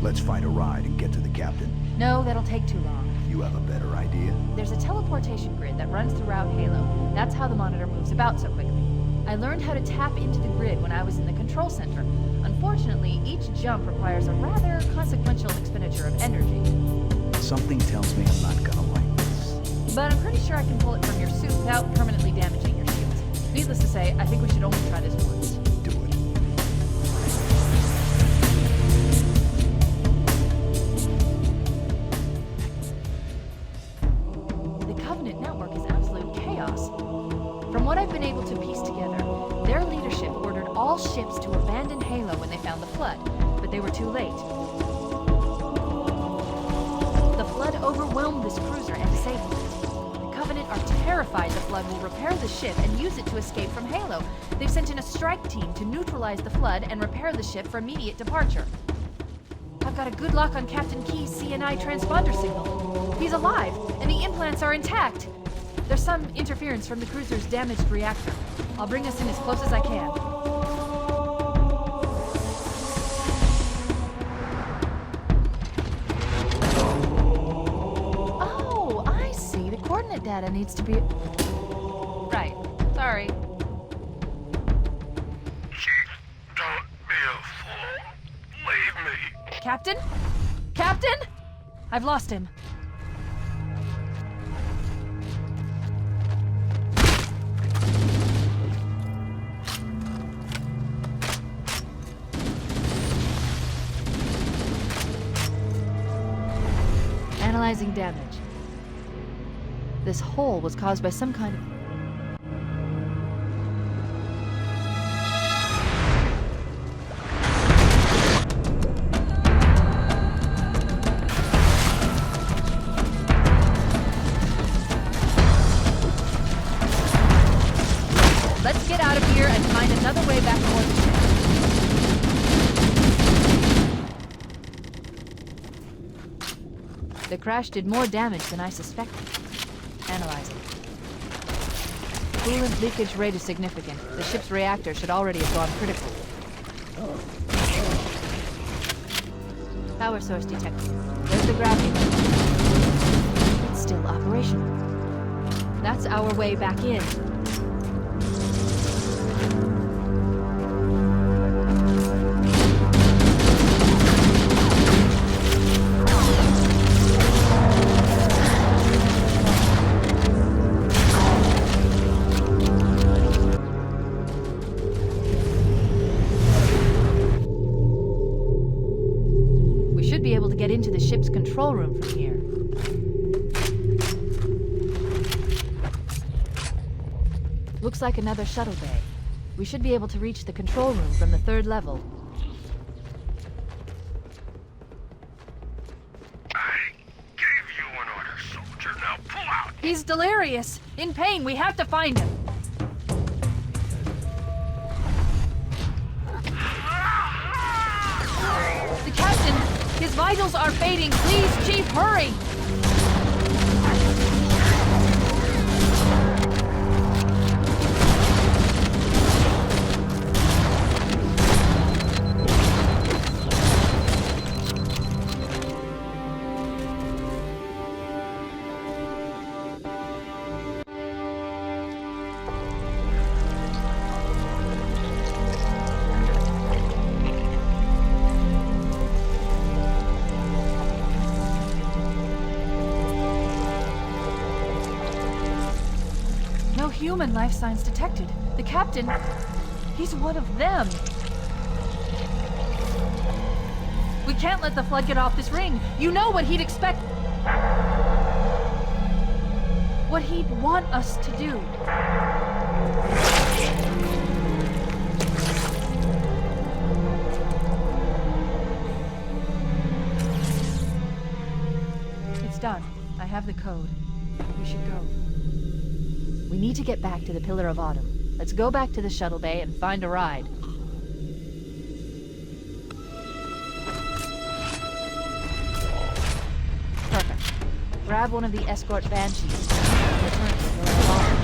Let's find a ride and get to the captain. No, that'll take too long. You have a better idea? There's a teleportation grid that runs throughout Halo. That's how the Monitor moves about so quickly. I learned how to tap into the grid when I was in the control center. Unfortunately, each jump requires a rather consequential expenditure of energy. Something tells me I'm not gonna like this. But I'm pretty sure I can pull it from your suit without permanently damaging your shields. Needless to say, I think we should only try this once. Do it. The Covenant network is absolute chaos. From what I've been able to piece together, their leadership ordered all ships to abandon Halo when they found the Flood, but they were too late. The Flood overwhelmed this cruiser and disabled it. The Covenant are terrified the Flood will repair the ship and use it to escape from Halo. They've sent in a strike team to neutralize the Flood and repair the ship for immediate departure. I've got a good lock on Captain Key's CNI transponder signal. He's alive, and the implants are intact. There's some interference from the cruiser's damaged reactor. I'll bring us in as close as I can. Oh, I see. The coordinate data needs to be... Right. Sorry. Don't be a fool. Leave me. Captain? Captain? I've lost him. Analyzing damage. This hole was caused by some kind of... Let's get out of here and find another way back toward the ship. The crash did more damage than I suspected. Analyzing. Coolant leakage rate is significant. The ship's reactor should already have gone critical. Power source detected. There's the gravity well. It's still operational. That's our way back in. Get into the ship's control room from here. Looks like another shuttle bay. We should be able to reach the control room from the 3rd level. I gave you an order, soldier. Now pull out! He's delirious! In pain! We have to find him! The captain! His vitals are fading. Please, Chief, hurry! Human life signs detected. The captain, he's one of them. We can't let the flood get off this ring. You know what he'd expect. What he'd want us to do. It's done. I have the code. We should go. We need to get back to the Pillar of Autumn. Let's go back to the shuttle bay and find a ride. Perfect. Grab one of the escort banshees. Return to the Pillar of Autumn.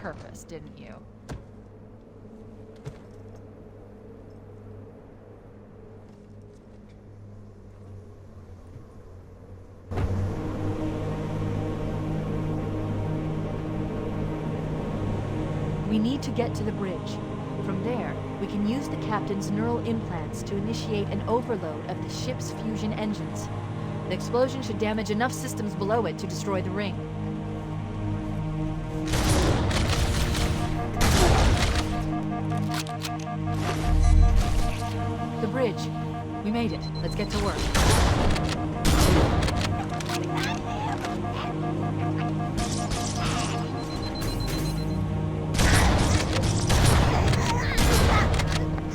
Purpose, didn't you? We need to get to the bridge. From there, we can use the captain's neural implants to initiate an overload of the ship's fusion engines. The explosion should damage enough systems below it to destroy the ring. The bridge. We made it. Let's get to work.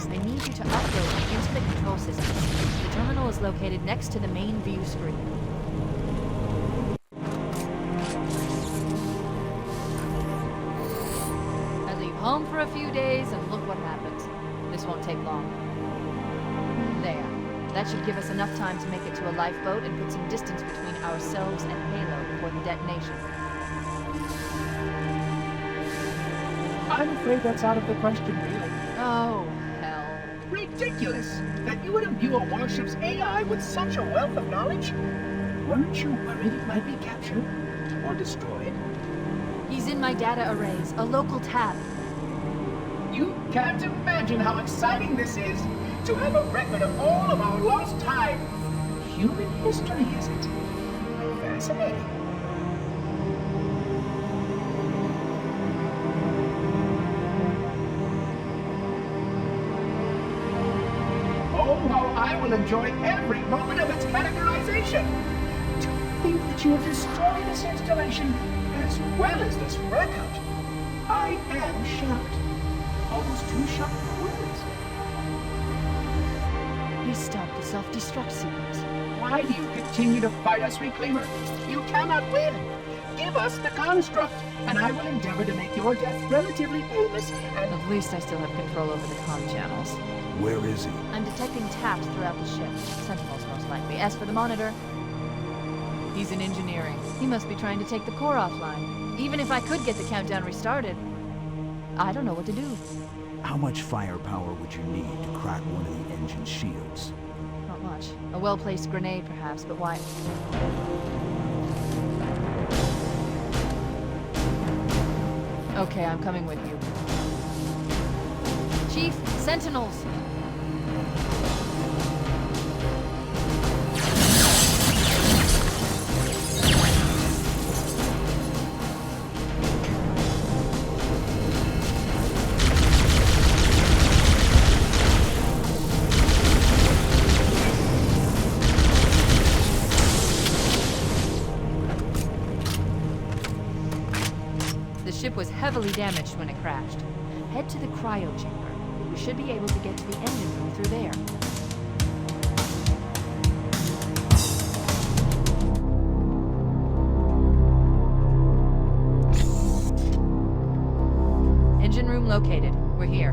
I need you to upload into the control system. The terminal is located next to the main view screen. I leave home for a few days and look what happens. This won't take long. There. That should give us enough time to make it to a lifeboat and put some distance between ourselves and Halo before the detonation. I'm afraid that's out of the question, really. Oh, hell. Ridiculous! That you would imbue a warship's AI with such a wealth of knowledge? Weren't you worried it might be captured? Or destroyed? He's in my data arrays, a local tab. You can't imagine how exciting this is! To have a record of all of our lost time! Human history, is it? Fascinating. Oh, how I will enjoy every moment of its categorization! To think that you have destroyed this installation as well as this record! I am shocked. Almost too shocked for words. He stopped the self-destruct sequence. Why do you continue to fight us, Reclaimer? You cannot win! Give us the construct, and I will endeavor to make your death relatively painless and... At least I still have control over the comm channels. Where is he? I'm detecting taps throughout the ship. Sentinels, most likely. As for the monitor, he's in engineering. He must be trying to take the core offline. Even if I could get the countdown restarted, I don't know what to do. How much firepower would you need to crack one of the engine shields? Not much. A well-placed grenade, perhaps, but why? Okay, I'm coming with you. Chief, Sentinels! The ship was heavily damaged when it crashed. Head to the cryo chamber. We should be able to get to the engine room through there. Engine room located. We're here.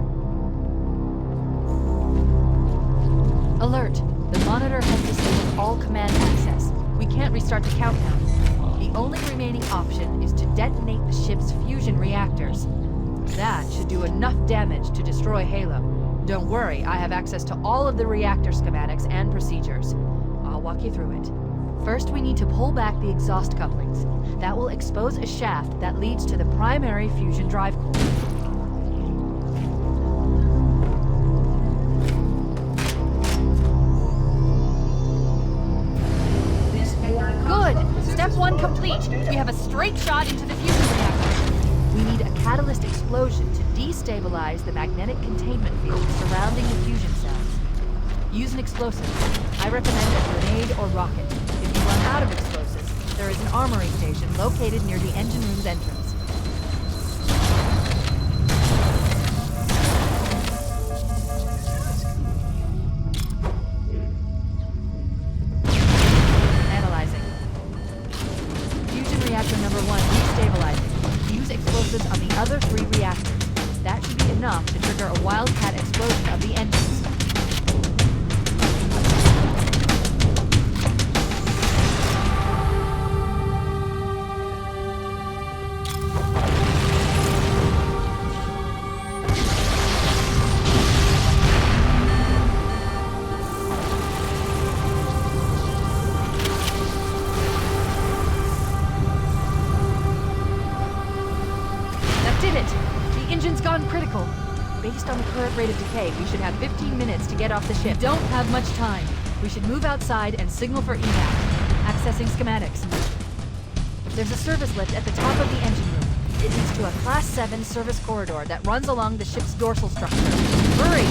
Alert! The monitor has disabled all command access. We can't restart the countdown. The only remaining option is to detonate the ship's fusion reactors. That should do enough damage to destroy Halo. Don't worry, I have access to all of the reactor schematics and procedures. I'll walk you through it. First, we need to pull back the exhaust couplings. That will expose a shaft that leads to the primary fusion drive core. Good! Step 1 complete. We have a straight shot into the fusion reactor. We need a catalyst explosion to destabilize the magnetic containment field surrounding the fusion cells. Use an explosive. I recommend a grenade or rocket. If you run out of explosives, there is an armory station located near the engine room's entrance. Analyzing. Fusion reactor number 1 destabilizing. Use explosives on the other 3 reactors. That should be enough to trigger a wildcat explosion of the engines. critical. Based on the current rate of decay, we should have 15 minutes to get off the ship. We don't have much time. We should move outside and signal for evac. Accessing schematics. There's a service lift at the top of the engine room. It leads to a Class 7 service corridor that runs along the ship's dorsal structure. Hurry!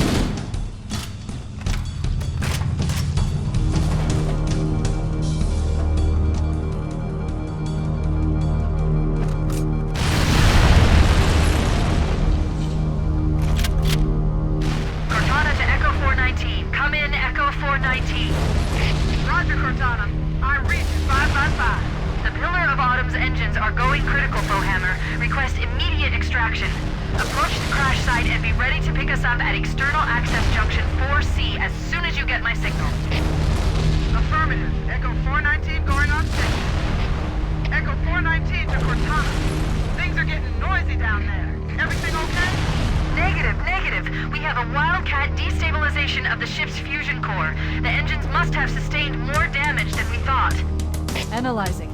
Cortana to Echo 419. Come in, Echo 419. Roger, Cortana. I'm reaching 555. The Pillar of Autumn's engines are going critical, Bowhammer. Request immediate extraction. Approach the crash site and be ready to pick us up at External Access Junction 4C as soon as you get my signal. Affirmative. Echo 419 going on station. Echo 419 to Cortana. Things are getting noisy down there. Everything okay? Negative. We have a wildcat destabilization of the ship's fusion core. The engines must have sustained more damage than we thought. Analyzing.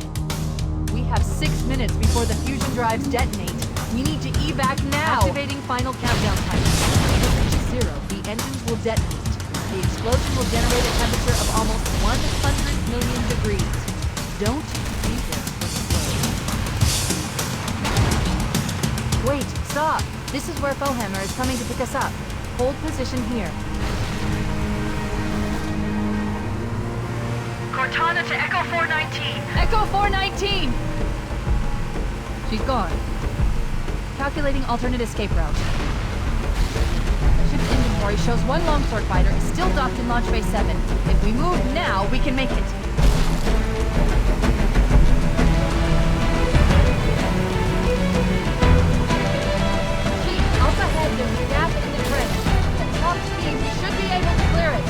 We have 6 minutes before the fusion drives detonate. We need to evac now! Activating final countdown timer. When it reaches 0, the engines will detonate. The explosion will generate a temperature of almost 100 million degrees. Don't leave it explode. Wait, stop! This is where Bowhammer is coming to pick us up. Hold position here. Cortana to Echo 419. Echo 419! She's gone. Calculating alternate escape route. Ship's inventory shows one longsword fighter is still docked in Launch Bay 7. If we move now, we can make it. Chief, up ahead there's a gap in the trench. At top speed, we should be able to clear it.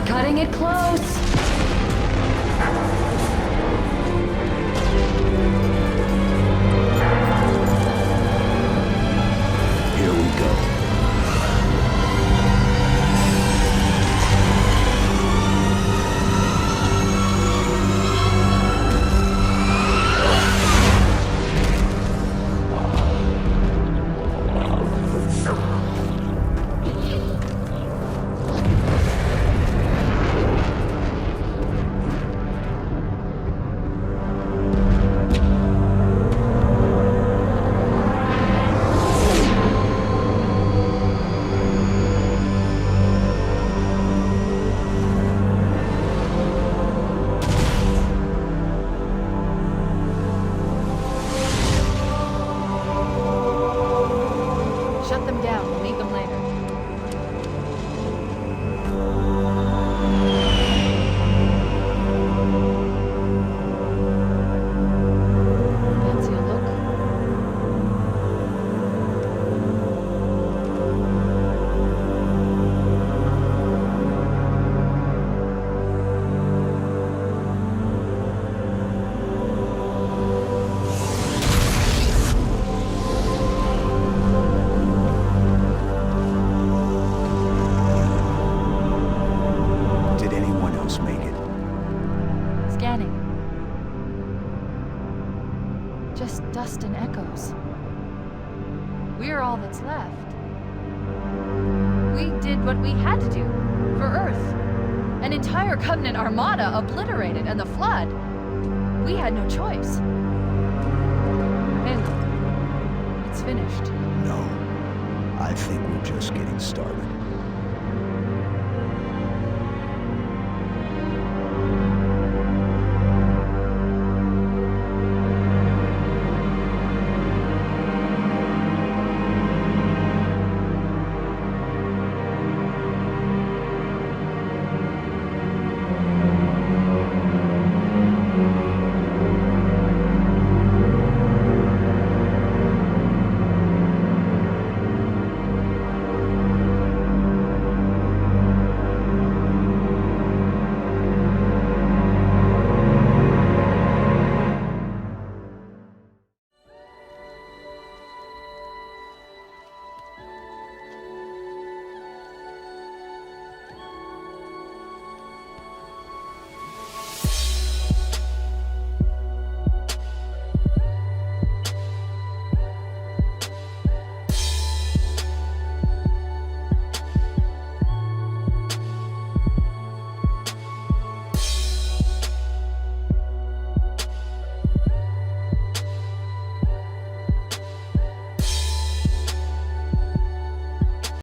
Cutting it close! Here we go. Just dust and echoes. We're all that's left. We did what we had to do for Earth. An entire Covenant armada obliterated, and the Flood. We had no choice. Halo, it's finished. No. I think we're just getting started.